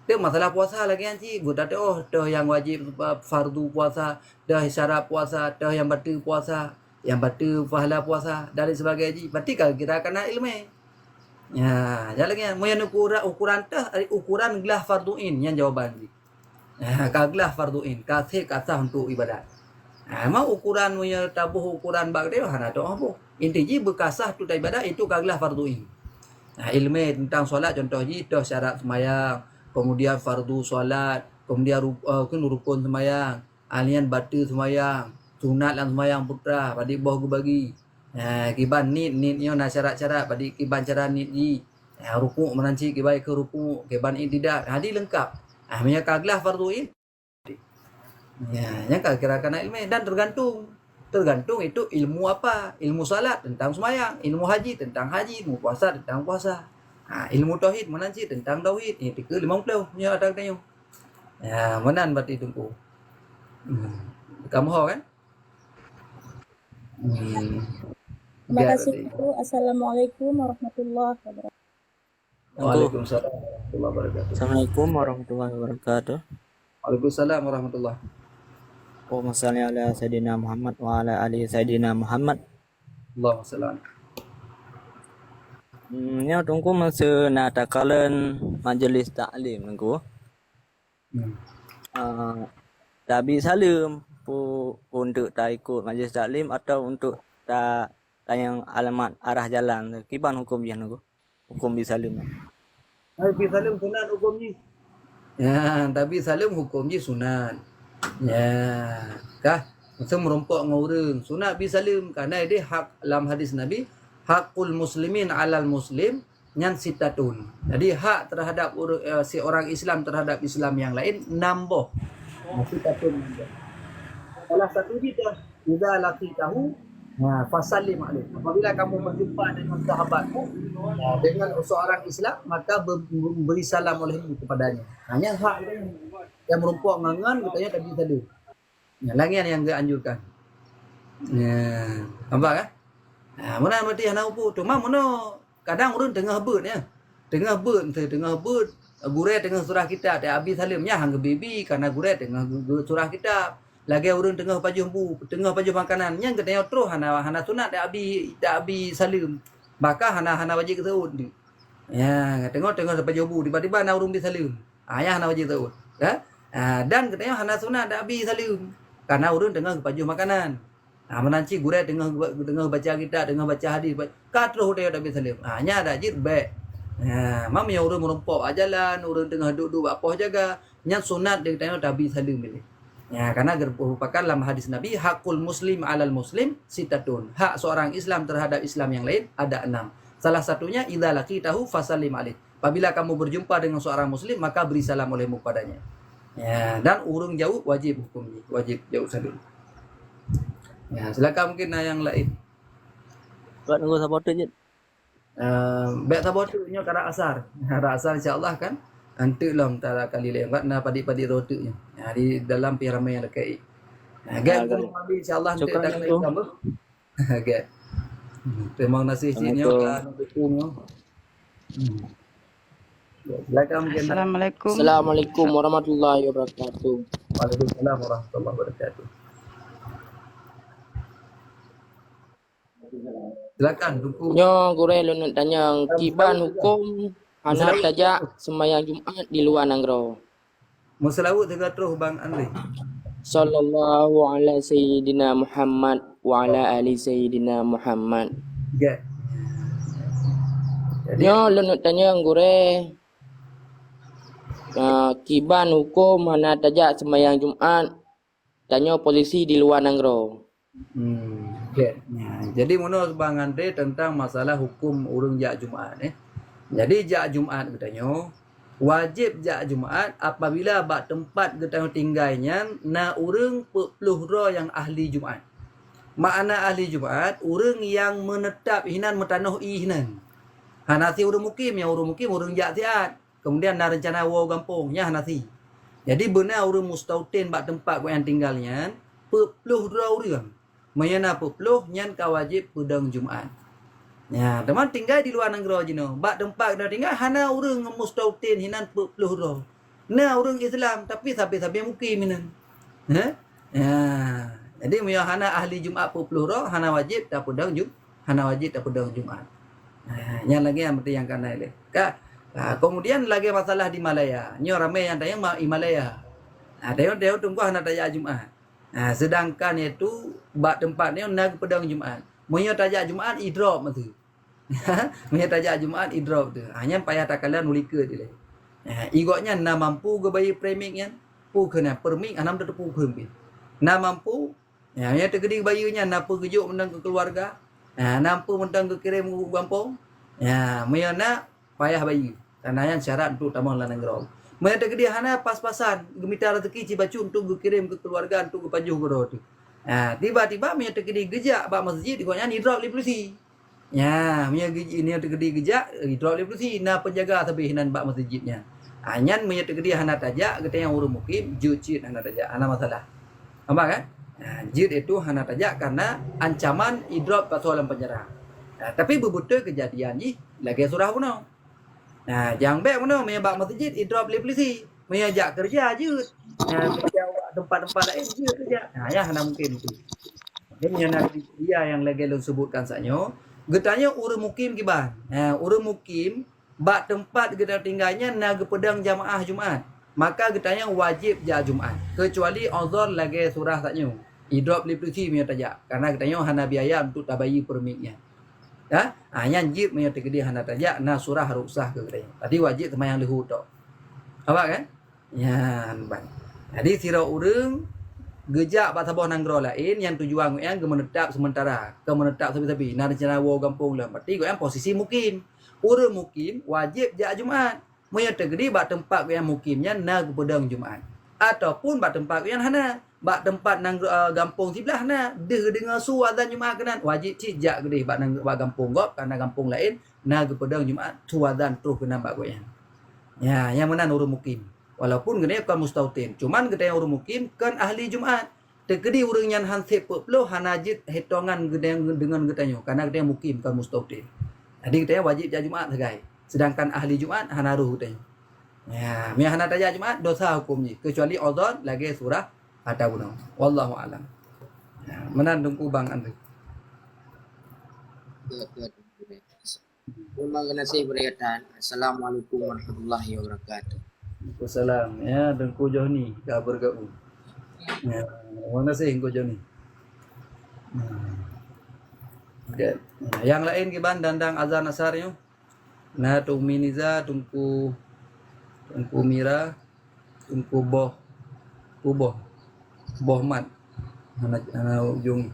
Dia masalah puasa lagi anci. Budak dah yang wajib fardu puasa, dah syarat puasa, dah yang batu puasa, yang batu pahala puasa dan sebagainya. Berarti kalau kita kena ilmu. Ya, jalan lagi moyan ukuran tah ukuran gelah farduin yang jawaban ni. Kaglah farduin, kasah untuk ibadat. Mau ukuran moyan tabuh ukuran bag dia hana tu apa. Intinya berkasah tu ibadat itu kaglah farduin. Ilmu tentang solat contohnya dah syarat semayang, kemudian fardu solat, kemudian rukun semayang, alian batu semayang, sunat dan semayang putra, pada boh bagi. Kiban nitnya nak syarat-syarat pada kiban cara nit ji. Rukuk menanci kibai ke rukuk, kiban ini tidak. Hadi lengkap. Punya kaglah fardu ini. Yang kira kena ilmu dan tergantung itu ilmu apa? Ilmu salat tentang semayang, ilmu haji tentang haji, ilmu puasa tentang puasa. Ilmu tauhid menanci tentang tauhid. Ini 50 punya ada tanya. Ya, menan berarti tungku. Kamu ho kan? Terima Get kasih berarti. guru. Assalamualaikum warahmatullahi wabarakatuh. Tunggu. Waalaikumsalam warahmatullahi wabarakatuh. Assalamualaikum warahmatullahi wabarakatuh. Waalaikumsalam warahmatullahi. Allahumma shalli ala Sayyidina Muhammad wa ala ali Sayyidina Muhammad. Allahumma salli. Nya tunggu masa nak takalan majlis taklim tunggu. Tak habis salam untuk tak ikut majlis taklim atau untuk tak tayang alamat arah jalan tu. Kiban hukum dia tunggu. Hukum bi salam. Tapi salam sunat hukumnya. Ya, tapi salam hukumnya sunat. Ya, kah? Masa merompok dengan orang sunat bi salam kerana dia hak dalam hadis Nabi, hakul muslimin alal muslim nyan sitatun. Jadi hak terhadap si orang Islam terhadap Islam yang lain nambah. Sitatun. Salah satu dia idza laqitahu fasallim alaih. Apabila kamu berjumpa dengan sahabatmu dengan seorang Islam, maka beri salam olehmu kepadanya. Hanya hak yang merumpuk ngangan katanya tadi tadi. Ya, lagian yang dia anjurkan. Ya, nampak kan? Mana mati hana upu. Cuma mana kadang orang tengah beut ya. Tengah beut gure tengah surah kita tak habis salimnya hang baby karena gure tengah surah kita. Lagi orang tengah paju makanan yang katanya terus hana sunat tak habis salim. Maka hana wajib kesaud. Ya, tengok paju bu tiba-tiba ana urung disalim. Ya hana wajib kesaud. Ya? Dan katanya hana sunat tak habis salim. Karena orang tengah paju makanan. Menanci gure tengah baca kita, tengah baca hadis. Ka terus dia tak habis salim. Nya ada jid baik. Mam yang orang merompok jalan, orang tengah duduk apa jaga. Nya sunat dia katanya tak habis salim ni. Ya, karena merupakan dalam hadis Nabi hakul muslim alal muslim sitatun. Hak seorang Islam terhadap Islam yang lain ada 6. Salah satunya idza laqitahu fasallim alaih. Apabila kamu berjumpa dengan seorang muslim maka beri salam olehmu padanya. Ya, dan urung jauh wajib hukumnya, wajib jauh salam. Ya, silakan mungkin yang lain. Buat tunggu siapa tu je. Baik sabar tu nyo kara asar. Kara asar insya-Allah kan. Nanti lah mentara kali lain buat na padi-padi roti nya. Di dalam piramid yang dekat. Gap kamu ambil insya-Allah nanti dah kena tambah. Gap. Terima kasih ciknya kan dukungnya. Silakan mungkin. Assalamualaikum. Assalamualaikum warahmatullahi wabarakatuh. Waalaikumsalam warahmatullahi wabarakatuh. Silakan dukung. Nyo gure lu nak tanya kiban hukum anak tajak sembahyang Jumaat di luar Nanggro. Musalawat juga terus Bang Andri. Sallallahu ala sayyidina Muhammad wa ala ali sayyidina Muhammad. Ya. Jadi Nyo lu nak tanya gure kiban hukum anak tajak sembahyang Jumaat tanya polisi di luar Nanggro. okay. Jadi menurut Bang Andre tentang masalah hukum urung jak Jumaat Jadi jak Jumaat katanya wajib jak Jumaat apabila bak tempat katanya tinggalnya na urang pepuluh ro yang ahli Jumaat. Makna ahli Jumaat urang yang menetap hinan metanah hinan. Hanasi urang mukim urang jak siat. Kemudian na rencana wau gampungnya hanasi. Jadi benar urang mustautin bak tempat yang tinggalnya pepuluh ro urang. Mayana pepuluh nyan ka wajib pedang Jumaat. Ya, teman tinggal di luar negara jino. Bak tempat dah tinggal hana urang mustautin hinan pepuluh ro. Na urang Islam tapi sampai mukim hinan. Ya. Jadi moyo hana ahli Jumaat pepuluh ro hana wajib tak pedang Jumaat. Yang lagi yang penting yang kana ile. Kemudian lagi masalah di Malaya. Nyo ramai yang tanya Himalaya. Dia tunggu hana tajak Jumaat. Sedangkan itu bak tempat ni nak pedang Jumaat. Moyo tajak Jumaat idrop matu. Moyo tajak Jumaat idrop tu. Hanya payah takalan ulika dia. Igotnya na mampu ke bayi premik nya. Pu kena permik anam tu pu kempi. Na mampu ya tergedi bayunya na pu kejuk mendang ke keluarga. Nampu mendang ke kirim ke kampung. Ya, moyo na payah bayi. Karena yang syarat untuk tamang lan negara. Moyo tergedi hana pas-pasan gemita rezeki cibacu untuk kirim ke keluarga untuk ke pajuh ke tu. Tiba-tiba punya tergedi gejak bak masjid ikutnya idrop li polisi. Ya, punya ini tergedi gejak idrop li polisi na penjaga tapi hinan bak masjidnya. Nyan menyatakan dia hana tajak kita yang urung mukim jujit hana tajak hana masalah. Nampak kan? Jid itu hana tajak karena ancaman idrop persoalan penyerang. Tapi betul kejadian ni lagi surah puno. Jangan baik puno menyebab masjid idrop oleh polisi. Mengajak kerja jud. Kerja tempat-tempat lain jud kerja. Ya hana mungkin itu. Dia menyana dia yang lagi lu sebutkan saknyo. Getanya urang mukim kiban. Urang mukim bak tempat kita tinggalnya naga pedang jamaah Jumaat. Maka getanya wajib ja Jumaat. Kecuali uzur lagi surah saknyo. Idrop li polisi punya tajak. Karena getanya hana biaya untuk tabayi permitnya. Ya, yang jib punya tegedi hana tajak na surah ruksah ke getanya. Tadi wajib semayang lehu tok. Nampak kan? Ya, nampak. Jadi sira urang gejak bak sabah nanggro lain yang tujuan yang menetap sementara. Ke menetap sabi-sabi. Na rencana wo kampung lah. Berarti yang posisi mukim. Urang mukim wajib ja Jumaat. Moya tegedi bak tempat yang mukimnya na pedang Jumaat. Ataupun bak tempat yang hana. Bak tempat nang gampung sebelah na. Deh dengar su azan Jumaat kenan. Wajib cijak gede bak nang bak gampung gop karena gampung lain na pedang Jumaat su azan terus kena bak goyang. Ya, yang mana urang mukim. Walaupun gede kan mustautin. Cuman gede urang mukim kan ahli Jumaat. Tegedi urang yang hansip peplo hanajit hitungan gede dengan getanyo karena gede mukim kan mustautin. Jadi kita wajib ja Jumaat segai. Sedangkan ahli Jumaat hana ruh tanya. Ya, mi hana tajak Jumaat dosa hukumnya kecuali uzur lagi surah ada guna. Wallahu alam. Ya, menandung kubang anda. Terima kasih berkaitan. Assalamualaikum warahmatullahi wabarakatuh. Wassalam. Ya, dengku Joni kabar kau. Ya, mana sih engkau Joni? Okay. Yang lain kiban dandang azan asarnya. Nah, tung Miniza, tungku Mira, tungku Boh Mat. Ana ujung.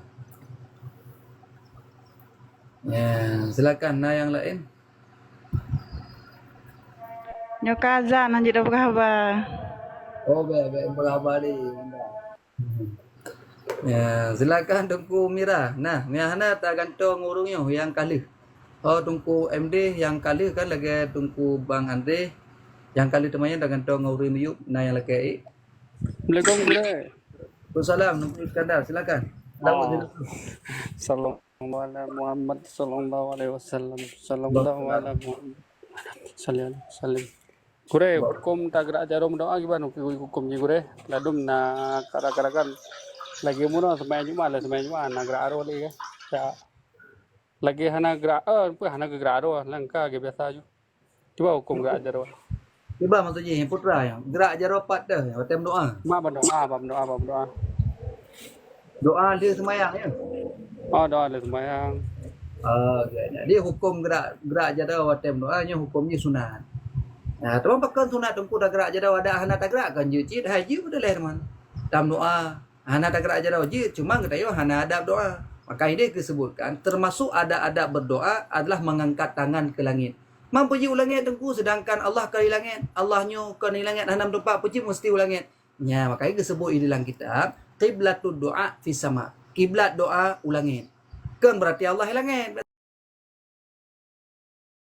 Ya, silakan nah yang lain. Nyokazan nanti dah berkhabar. Oh, baik berapa ni. Ya, silakan tungku Mira. Nah, miahna tak gantung urungnya yang kali. Oh, tungku MD yang kali kan lagi tungku Bang Andre. Yang kali temannya tak gantung urung Miyup. Nah, yang lagi. Assalamualaikum boleh. Wassalam, tungku Iskandar. Silakan. Sallallahu ala Muhammad sallallahu alaihi wasallam. Sallallahu ala Muhammad. Salam. Kure hukum tak gerak jarum doa gimana hukum ji kure ladum na kara-karakan lagi muna semai Jumaat na gerak aro lagi ya lagi hana gerak hana gerak aro langka ge biasa ju coba hukum gerak jarum Tiba maksudnya putra yang gerak jaropat dah yang tem doa. ma berdoa Doa dia semayang ya. oh doa le sembahyang Okay. Dia hukum gerak jadau watem doanya hukumnya sunat. Nah, teman pakai sunat tungku dah gerak jadau ada hana tak gerak kan jujit haji udah lahir man. Tam doa hana tak gerak jadau jid cuma kita yo hana adab doa. Maka ini disebutkan termasuk ada adab berdoa adalah mengangkat tangan ke langit. Mampu ji ulangit tungku sedangkan Allah ke langit. Allahnya ke langit hanam tempat puji mesti ulangit. Ya, maka ini disebut di dalam kitab qiblatud doa fi sama. Kiblat doa ulangit. Kan berarti Allah langit.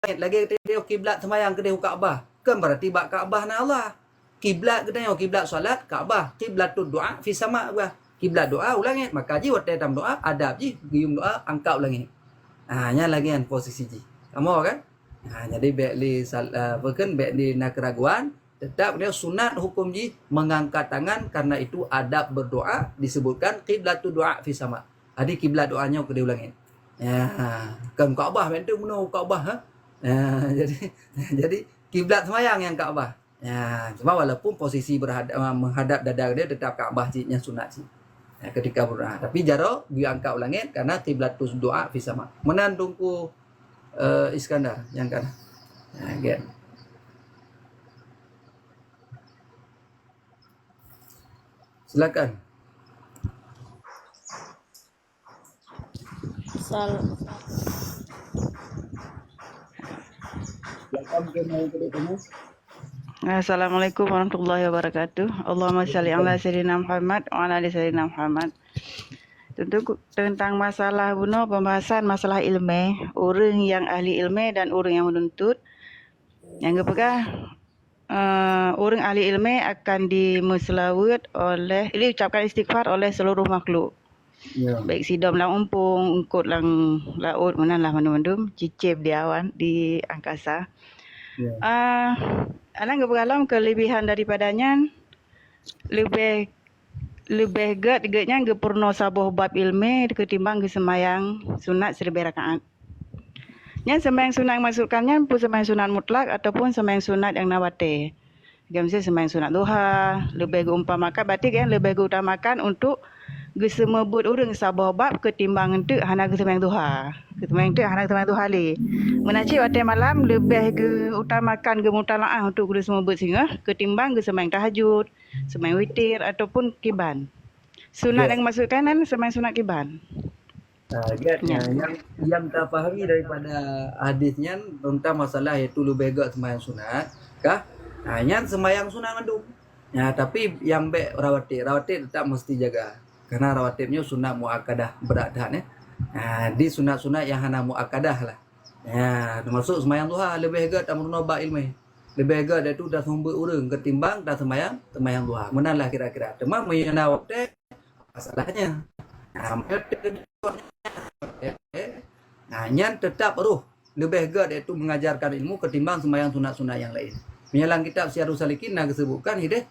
Lagi kita kiblat semayang ke Kaabah. Kan berarti bak Kaabah na Allah. Kiblat kita kiblat solat Kaabah. Kiblatud doa fi sama gua. Kiblat doa ulangit. Maka ji waktu dalam doa adab ji gium doa angkat ulangit. Nya lagi kan posisi ji. Kamu kan? Jadi bekli bukan bekli nak keraguan tetap dia sunat hukum ji mengangkat tangan karena itu adab berdoa disebutkan qiblatud doa fi sama. Jadi kiblat doanya ke ulangit. Ya, kan Kaabah mentu meno Kaabah ha. Jadi kiblat semayang yang Kaabah. Ya, cuma walaupun posisi menghadap dada dia tetap Kaabah nya sunat sih. Ya, ketika berdoa. Tapi jaro diangkat ulangit karena kiblatus doa fi sama. Menan tungku Iskandar yang kan. Ya, get. Silakan. Assalamualaikum warahmatullahi wabarakatuh. Allahumma shalli ala sayyidina Muhammad wa ala ali sayyidina Muhammad. Tentu tentang masalah pembahasan masalah ilmu, orang yang ahli ilmu dan orang yang menuntut. Yang kepegah orang ahli ilmu akan dimeselawat oleh, diucapkan istighfar oleh seluruh makhluk. Ya. Baik sidom lang umpung, ungkut lang laut, mana mandum-mandum, cicip di awan, di angkasa. Ya. Anak bergalam kelebihan daripadanya lebih getnya ge purno sabuh bab ilmu ketimbang ge semayang sunat 1000 rakaat. Nya semayang sunat yang masukkannya pun semayang sunat mutlak ataupun semayang sunat yang nawate. Dia mesti semayang sunat duha, lebih ge umpamakan berarti kan lebih ge utamakan untuk ge semebut urang sabuh bab ketimbang ente hana ge semayang duha. Ketimbang ente hana ge semayang duha li. Menaci waktu malam lebih ge utamakan ge mutalaah untuk ge semebut singa ketimbang ge semayang tahajud, semayang witir ataupun kiban. Sunat yang masukkan kan semayang sunat kiban. Targetnya yang tak fahami daripada hadisnya tentang masalah iaitu lebih agak semayang sunat kah? Hanya semayang sunat mandum. Ya, tapi yang rawatib tetap mesti jaga. Karena rawatibnya sunat muakkadah berat-berat ya. Di sunat-sunat yang hana muakkadah lah. Ya, termasuk semayang duha lebih agak tak merunoba ilmu. Lebih agak dia tu dah sumber urang ketimbang dah semayang duha. Menalah kira-kira. Cuma menyana waktu masalahnya. Nyan tetap roh lebih agak iaitu mengajarkan ilmu ketimbang sembahyang sunat-sunat yang lain. Menyalang kitab Syiarus Salikin nak sebutkan hidup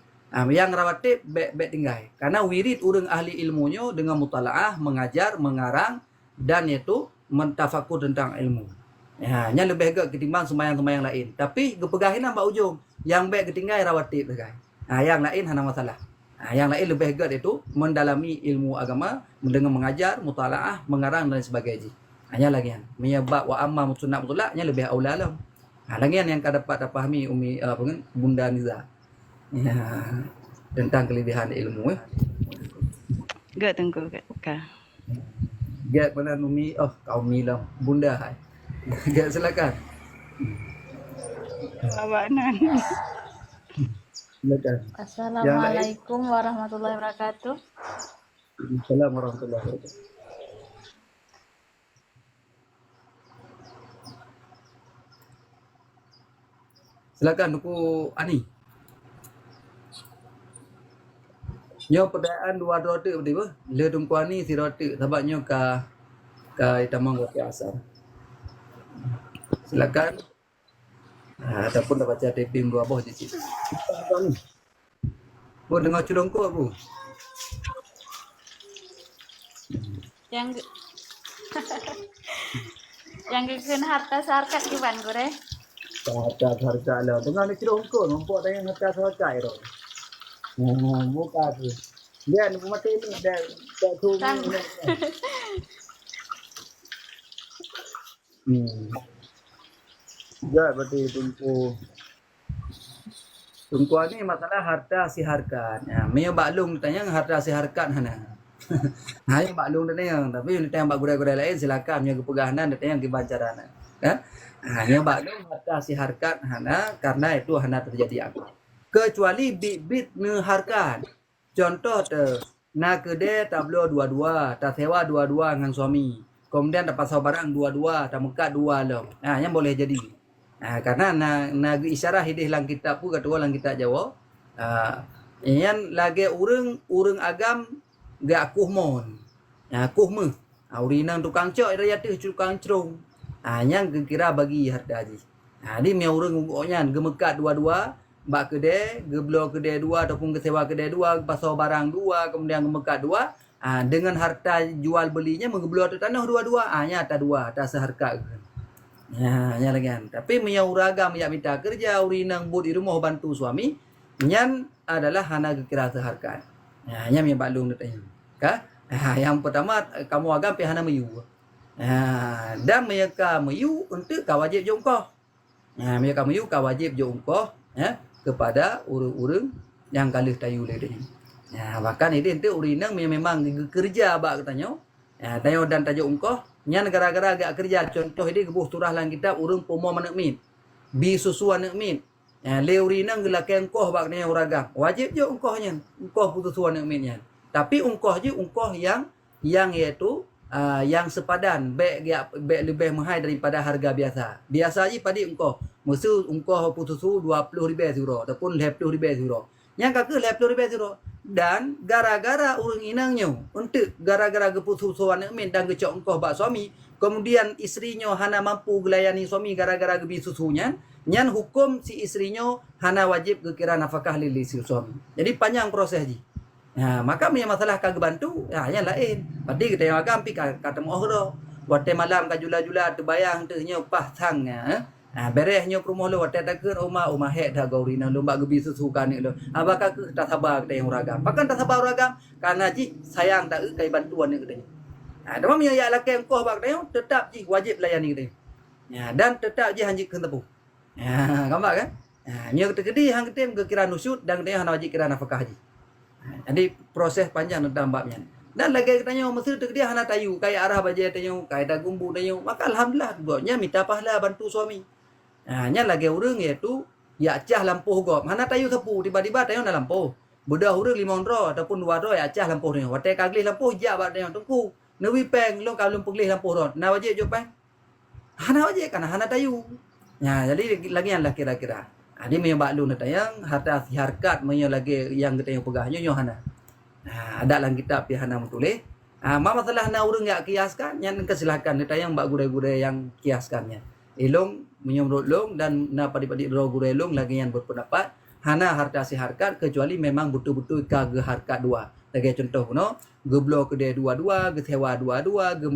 yang rawatib baik tinggal. Karena wirid urang ahli ilmunya dengan mutalaah, mengajar, mengarang dan iaitu mentafakur tentang ilmu. Yang lebih agak ketimbang sembahyang lain. Tapi kepegahin nampak ujung yang baik ketinggal rawatib tinggal. Yang lain hana masalah. Yang lain lebih agak itu mendalami ilmu agama dengan mengajar, mutalaah, mengarang dan sebagainya. Hanya lagi menyebab wa amma sunat mutlaknya lebih aula lah. Lagi yang kau dapat fahami Umi Bunda Niza. Tentang kelebihan ilmu Gak tengku ka. Gak mana Umi kau milam Bunda hai. Gak silakan. Awanan. Silakan. Assalamualaikum warahmatullahi wabarakatuh. Assalamualaikum warahmatullahi wabarakatuh. Silakan Tuku Ani. Nyo perdayaan dua roti betul. Le Tuku Ani si roti sebabnya ka itamang roti asar. Silakan. Ataupun dah baca taping dua bawah di situ. Bu dengar culungku Bu. Yang gekeun harta sarkat kiban gore. Harta lah. Dengar ni culungku nampak dah yang harta sarkat itu. Buka tu. Dia ni mati ni dah tu. Ya, berarti Tunku ni masalah harta si harkat. Mio baklung tanya harta si harkat hana. Yang baklung tanya tapi ni tanya bak gurai-gurai lain silakan punya kepegahanan tanya kebancaran. Kan? Yang baklung harta si harkat hana karena itu hana terjadi apa. Kecuali bit ne harkat. Contoh na kedai tablo dua-dua, tak sewa dua-dua dengan suami. Kemudian dapat pasal barang dua-dua, tak mekat dua lah. Yang boleh jadi. Karena na isyarah hidih lang kita pun kata orang kita Jawa. Yang lagi urang agam gak akuh mon. Akuh me. Urinang tukang cok raya tu tukang cerung. Yang kira bagi harta haji. Di me urang pokoknya gemekat dua-dua, bak kedai, geblo kedai dua ataupun kesewa kedai dua, pasal barang dua, kemudian gemekat dua. Dengan harta jual belinya mengeblo tu tanah dua-dua. Nya tak dua, tak seharkat. Ya lagi kan. Tapi menyau ragam yang minta kerja urinang bud di rumah bantu suami, nyan adalah hana kira seharkat. Nya yang baklung datanya. Ka? Yang pertama kamu agam pi hana meyu. Dan mereka meyu untuk ka wajib jongkoh. Mereka meyu ka wajib jongkoh kepada urang-urang yang kalih tayu le dia. Bahkan ini untuk urinang memang kerja bak katanya. Tanya dan tajuk ungkoh nya gara-gara agak kerja contoh ini kebuh turah lang kita urang pomo manekmin bi susuan nekmin le urinang gelake ungkoh bak nya uragam wajib je ungkohnya ungkoh putusuan nekmin nya tapi ungkoh je ungkoh yang iaitu yang sepadan, beg lebih mahal daripada harga biasa. Biasa je pada engkau. Musuh engkau putusu 20 ribu euro ataupun 20 ribu euro. Yang kakak 20 ribu euro. Dan gara-gara orang inangnya untuk gara-gara keputusan min dan kecok engkau bak suami, kemudian isterinya hana mampu gelayani suami gara-gara gebi susunya, nyan hukum si isterinya hana wajib kekira nafkah lili si suami. Jadi panjang proses ji. Maka punya masalah kagak bantu, yang lain. Padi kita yang agam pi kata moh ro. Wate malam ka jula-jula tu bayang tu nyo pah tangnya. Berehnya perumoh lo wate takut oma het dah gaurina lo mbak gebi susukan ni lo. Abaka ke tak sabar kita yang ragam. Pakan tak sabar ragam karena ji sayang tak kai bantuan ni kita. Demam yang ya laki engkau bak dia tetap ji wajib layani kita. Dan tetap ji hanji kena tepu. Gambar kan? Nya kita gedi hang kita kira nusut dan kita hang wajib kira nafkah ji. Jadi proses panjang tentang babnya. Dan lagi katanya mesti tu dia hana tayu kayak arah baje tayu kayak dah gumbu tayu. Maka alhamdulillah buatnya minta pahala bantu suami. Nya lagi urang iaitu ya acah lampuh gop. Hana tayu sapu tiba-tiba tayu na lampuh. Budak urang 5 ro ataupun 2 ro ya acah lampuh ni. Wate kagli lampuh ja bak tayu tungku. Newi peng lo kalau pergi lampuh ro. Na wajib jo peng. Hana wajib kan hana tayu. Jadi lagi yang lah kira-kira. Dia punya baklu nak tayang harta harkat punya lagi yang kita yang pegahnya hana. Ada dalam kitab yang hana menulis. Masalah na urang enggak kiaskan, yang kesilakan kita yang bak gure-gure yang kiaskannya. Ilung menyumrut long dan na padi-padi ro gure long lagi yang berpendapat hana harta si harkat kecuali memang betul-betul kage harkat dua. Lagi contoh no, geblo kedai dua-dua, gesewa dua-dua, ge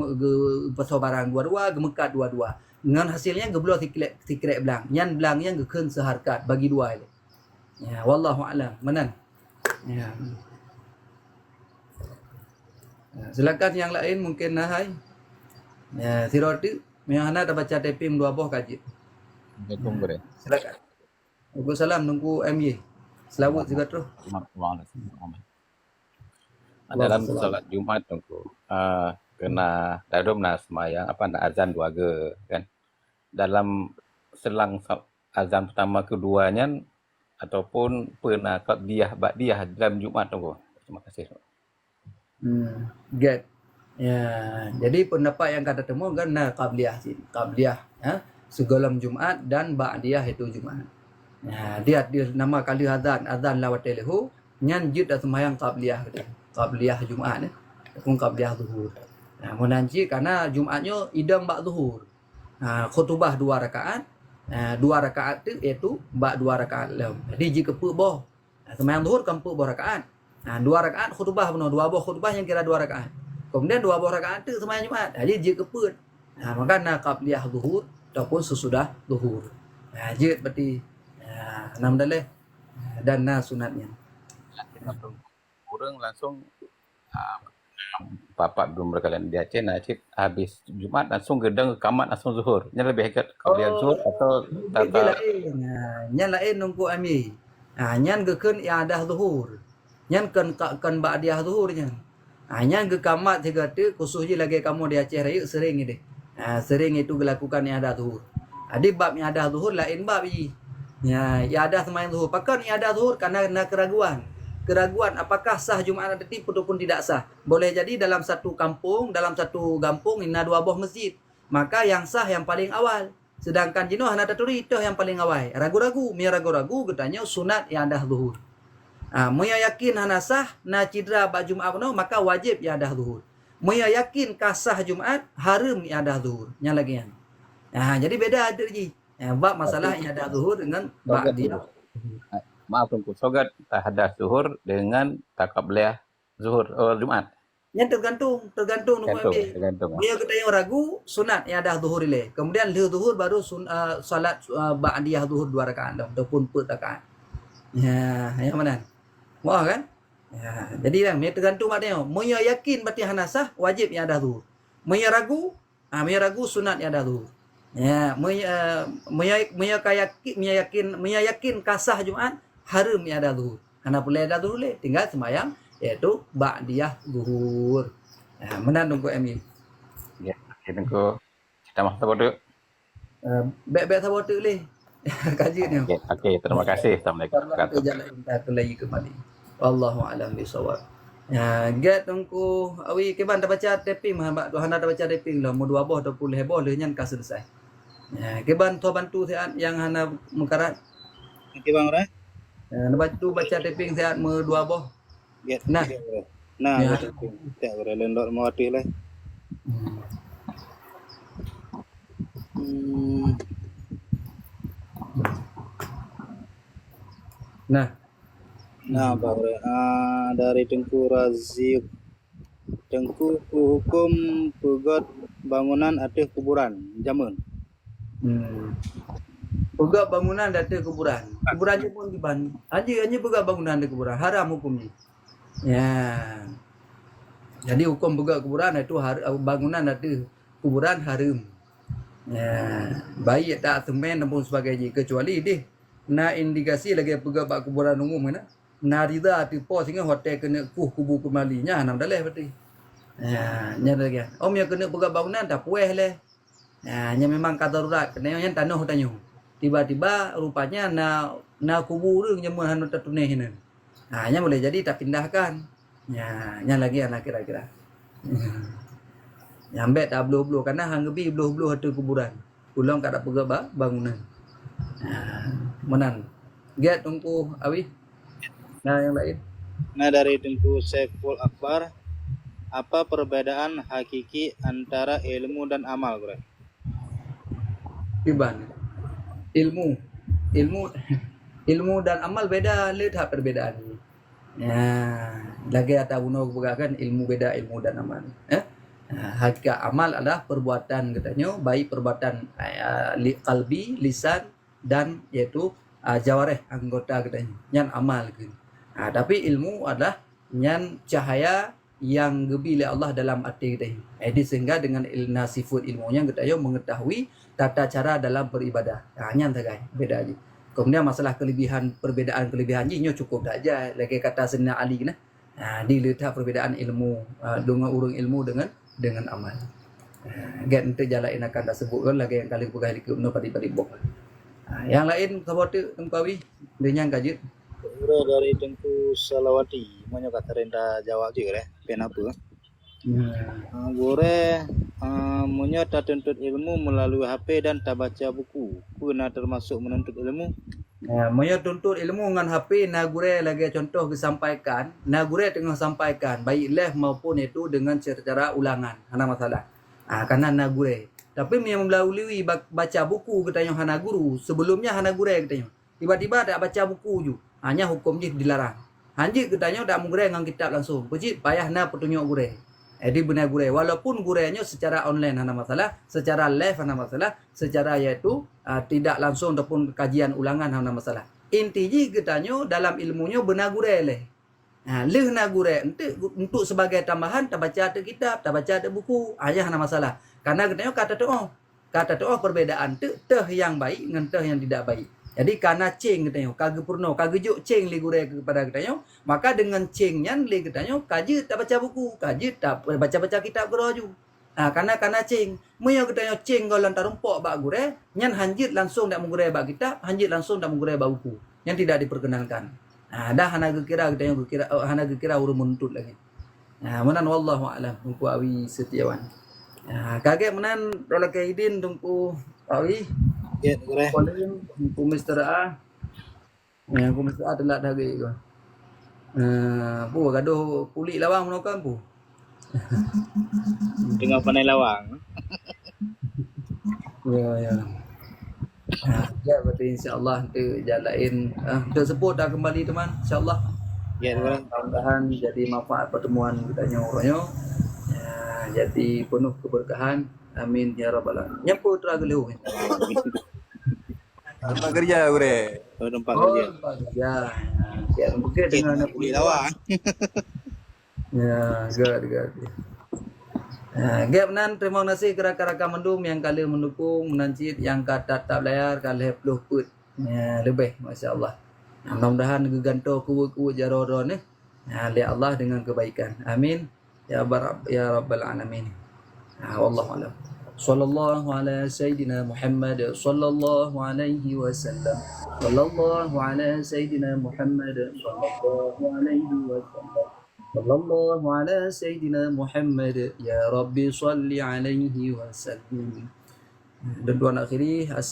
pasar barang dua-dua, gemekat dua-dua. Dengan hasilnya geblo tikrek belang. Yang belang yang gekun seharkat bagi dua ini. Ya, wallahu a'lam. Menan. Ya. Silakan yang lain mungkin nahai. Ya, siroti yang hana dah baca tapim 2 buah kaji. Assalamualaikum gure. Silakan. Waalaikumsalam nunggu MY. Selawat juga terus. Dalam salat Jumat tunggu. Kena dadum na semayang nak azan 2 ge kan. Dalam selang azan pertama keduanya ataupun pernah ba'diyah dalam Jumat tunggu. Terima kasih. Get. Ya, jadi pendapat yang kata temu kan qabliyah sih. Qabliyah sebelum Jumat dan ba'diyah itu Jumat. Dia nama kali azan lawat lehu nyan jid semayang qabliyah gitu. Qabliyah Jumat ataupun qabliyah zuhur. Menanci karena Jumatnya idam bak zuhur. Khutbah 2 rakaat. 2 rakaat itu bak 2 rakaat lam. Jadi jika pu boh. Semayang zuhur kan pu boh rakaat. 2 rakaat khutbah benar 2 boh khutbah yang kira 2 rakaat. Kemudian 2 boh rakaat itu semayang Jumat. Jadi jika pu maka qabliyah zuhur ataupun sesudah zuhur. Jid berarti 6 dalih dan sunatnya. Kurang langsung Bapak belum berkalian di Aceh, Aceh habis Jumat langsung gedang ke kamat langsung zuhur. Yang lebih hebat kalian zuhur atau tata yang lain nunggu ami. Yang gekun iadah zuhur. Yang kan ba'diyah zuhurnya. Yang ke kamat juga tu khususnya lagi kamu di Aceh Raya sering ini. Sering itu dilakukan iadah zuhur. Di bab iadah zuhur lain bab ini. Iadah semayang zuhur. Pakan iadah zuhur karena keraguan. Keraguan apakah sah Jumat nanti ataupun tidak sah. Boleh jadi dalam satu kampung ina 2 buah masjid. Maka yang sah yang paling awal. Sedangkan jino hana taturi itu yang paling awal. Ragu-ragu katanya sunat yang dah zuhur. Moya yakin hana sah na cidra ba Jumat no maka wajib yang dah zuhur. Moya yakin kasah Jumat haram yang dah zuhur. Yang lagi yang. Jadi beda ada ji. Bab masalah yang dah zuhur dengan ba'diyah. Maaf tunggu, sogat tahadah zuhur dengan takabliyah zuhur Jumat. Yang tergantung Dia kita yang ragu sunat yang dah zuhur ile. Kemudian le zuhur baru salat ba'diyah zuhur 2 rakaat ataupun 4 rakaat. Yang mana? Wah kan? Jadi yang tergantung maknanya. Moya yakin berarti hanasah wajib yang dah zuhur. Moya ragu sunat yang dah zuhur. Moya yakin kasah Jumat haram yang ada zuhur. Karena boleh ada zuhur le, tinggal semayang iaitu ba'diyah zuhur. Menan nunggu MI. Ya, kita nunggu kita mah sabar. Baik sabar tu le. Kaji ni. Okey, terima kasih. Assalamualaikum. Jalan kita lagi kembali. Wallahu a'lam bishawab. Ya, get tungku awi ke ban dah baca taping mah Tuhan dah baca taping lah mu 2 boh 20 boh le nyan ka selesai. Ya, ke ban tu bantu sehat yang hana mekarat. Okey bang Rai. Ya, bantu baca taping sehat mu 2 boh. Get. Nah, Nah, ya. tak boleh lendok mau hati lah. Nah, Nah, Bang Rai. Dari Tengku Razik. Tengku hukum pegot bangunan atau kuburan jamun. pegak bangunan data kuburan. Kuburan je pun kiban. Hanya pegak bangunan di kuburan haram hukumnya. Ya. Jadi hukum pegak kuburan itu bangunan data kuburan haram. Ya, baik tak semen dan pun sebagainya kecuali dia na indikasi lagi pegak bak kuburan umum mana. Na rida tipu sehingga hotel kena kubur kembalinya nam daleh berarti. Ya, nya lagi. Om yang kena pegak bangunan tak puas leh. Ya, nya memang kata darurat kena yang tanah tanya. Tiba-tiba rupanya na kubur nya mun hanu tertunai hina. Ha, nya boleh jadi tak pindahkan. Ya, nya lagi anak kira-kira. Nyambet dah bluh-bluh karena hang gebi bluh-bluh hatu kuburan. Ulang kada pegak bangunan. Menan. Get tungku awi. Nah, yang lain. Nah, dari Tengku Saiful Akbar, apa perbedaan hakiki antara ilmu dan amal, Bro? Iban. Ilmu dan amal beda, lihat perbedaan. Ya, lagi atau bunuh kan ilmu beda ilmu dan amal. Hakikat amal adalah perbuatan katanya, baik perbuatan qalbi, lisan dan yaitu jawarih anggota katanya. Yang amal kan. Tapi ilmu adalah yang cahaya yang gebi oleh Allah dalam hati kita. Jadi sehingga dengan sifat ilmunya kita mengetahui tata cara dalam beribadah. Yang tagai beda aja. Kemudian masalah perbedaan ini cukup saja. Lagi kata Sayyidina Ali kena. Dilihat perbedaan ilmu dengan urung ilmu dengan amal. Get nanti jalan akan dah sebutkan lagi yang kali pegang di kubno pada bok. Yang lain kabar tengkawi dengan kajit. Bro, dari Tengku Salawati, mana kata renda jawab juga kenapa? Gore punya tak tuntut ilmu melalui HP dan tak baca buku. Pernah termasuk menuntut ilmu? Moyo tuntut ilmu dengan HP nagure lagi contoh disampaikan, nagure tengah sampaikan baik live maupun itu dengan cara ulangan, hana masalah. Karena nagure. Tapi yang melalui baca buku katanya hana guru, sebelumnya hana gure katanya. Tiba-tiba tak baca buku ju, hanya hukumnya dilarang. Hanji katanya tak mengure dengan kitab langsung. Pejit payah na petunjuk gure. Jadi benar gure, walaupun gurenya secara online hana masalah, secara live hana masalah, secara yaitu tidak langsung ataupun kajian ulangan hana masalah. Intinya katanya dalam ilmunya benar gure leh. Leh na gure untuk sebagai tambahan tak baca ada kitab, tak baca ada buku, aja hana masalah. Karena katanya kata tu perbedaan teh yang baik dengan teh yang tidak baik. Jadi karena ceng katanya kage purno kage juk ceng li gure kepada katanya, maka dengan cengnya li katanya kaji tak baca buku, kaji tak baca kitab geraju. Karena ceng, moyo katanya ceng kalau lantar rumpok bak gure, nyan hanjit langsung tak menggure bak kitab, hanjit langsung tak menggure bak buku. Yang tidak diperkenankan. Dah hana kira katanya hana kira urun menuntut lagi. Menan wallahu a'lam tungku awi Setiawan. Kage menan rola kaidin tungku awi. Ya, boleh. Aku Mr. A. Aku Mr. A telat dah gay ko. Pu gaduh pulik lawang menokan pu. Tengah pandai lawang. Ya. Ya berarti insya-Allah nanti jalain kita sebut dah kembali teman insya-Allah. Ya, boleh. Mudah-mudahan jadi manfaat pertemuan kita nyorongnya. Jadi penuh keberkahan. Amin ya rabbal alamin. Nyampu teragelu. Tempat kerja, Bre. Tempat kerja. Ya. Ya, mungkin dengan pulik lawang. Ya, good. Gap nan terima kasih rakan-rakan mendum yang kali mendukung menancit yang kata tak layar kali peluh put. Ya, lebih masya-Allah. Mudah-mudahan geganto kuat jaroro ni. Lihat Allah dengan kebaikan. Amin. Ya rabbal alamin. Wallahu a'lam. Sallallahu ala sayyidina Muhammad sallallahu alaihi wasallam. Sallallahu ala sayyidina Muhammad sallallahu alaihi wasallam. Sallallahu ala Sayyidina Muhammad. Ya Rabbi salli alaihi wasallim. Dan doa akhiri.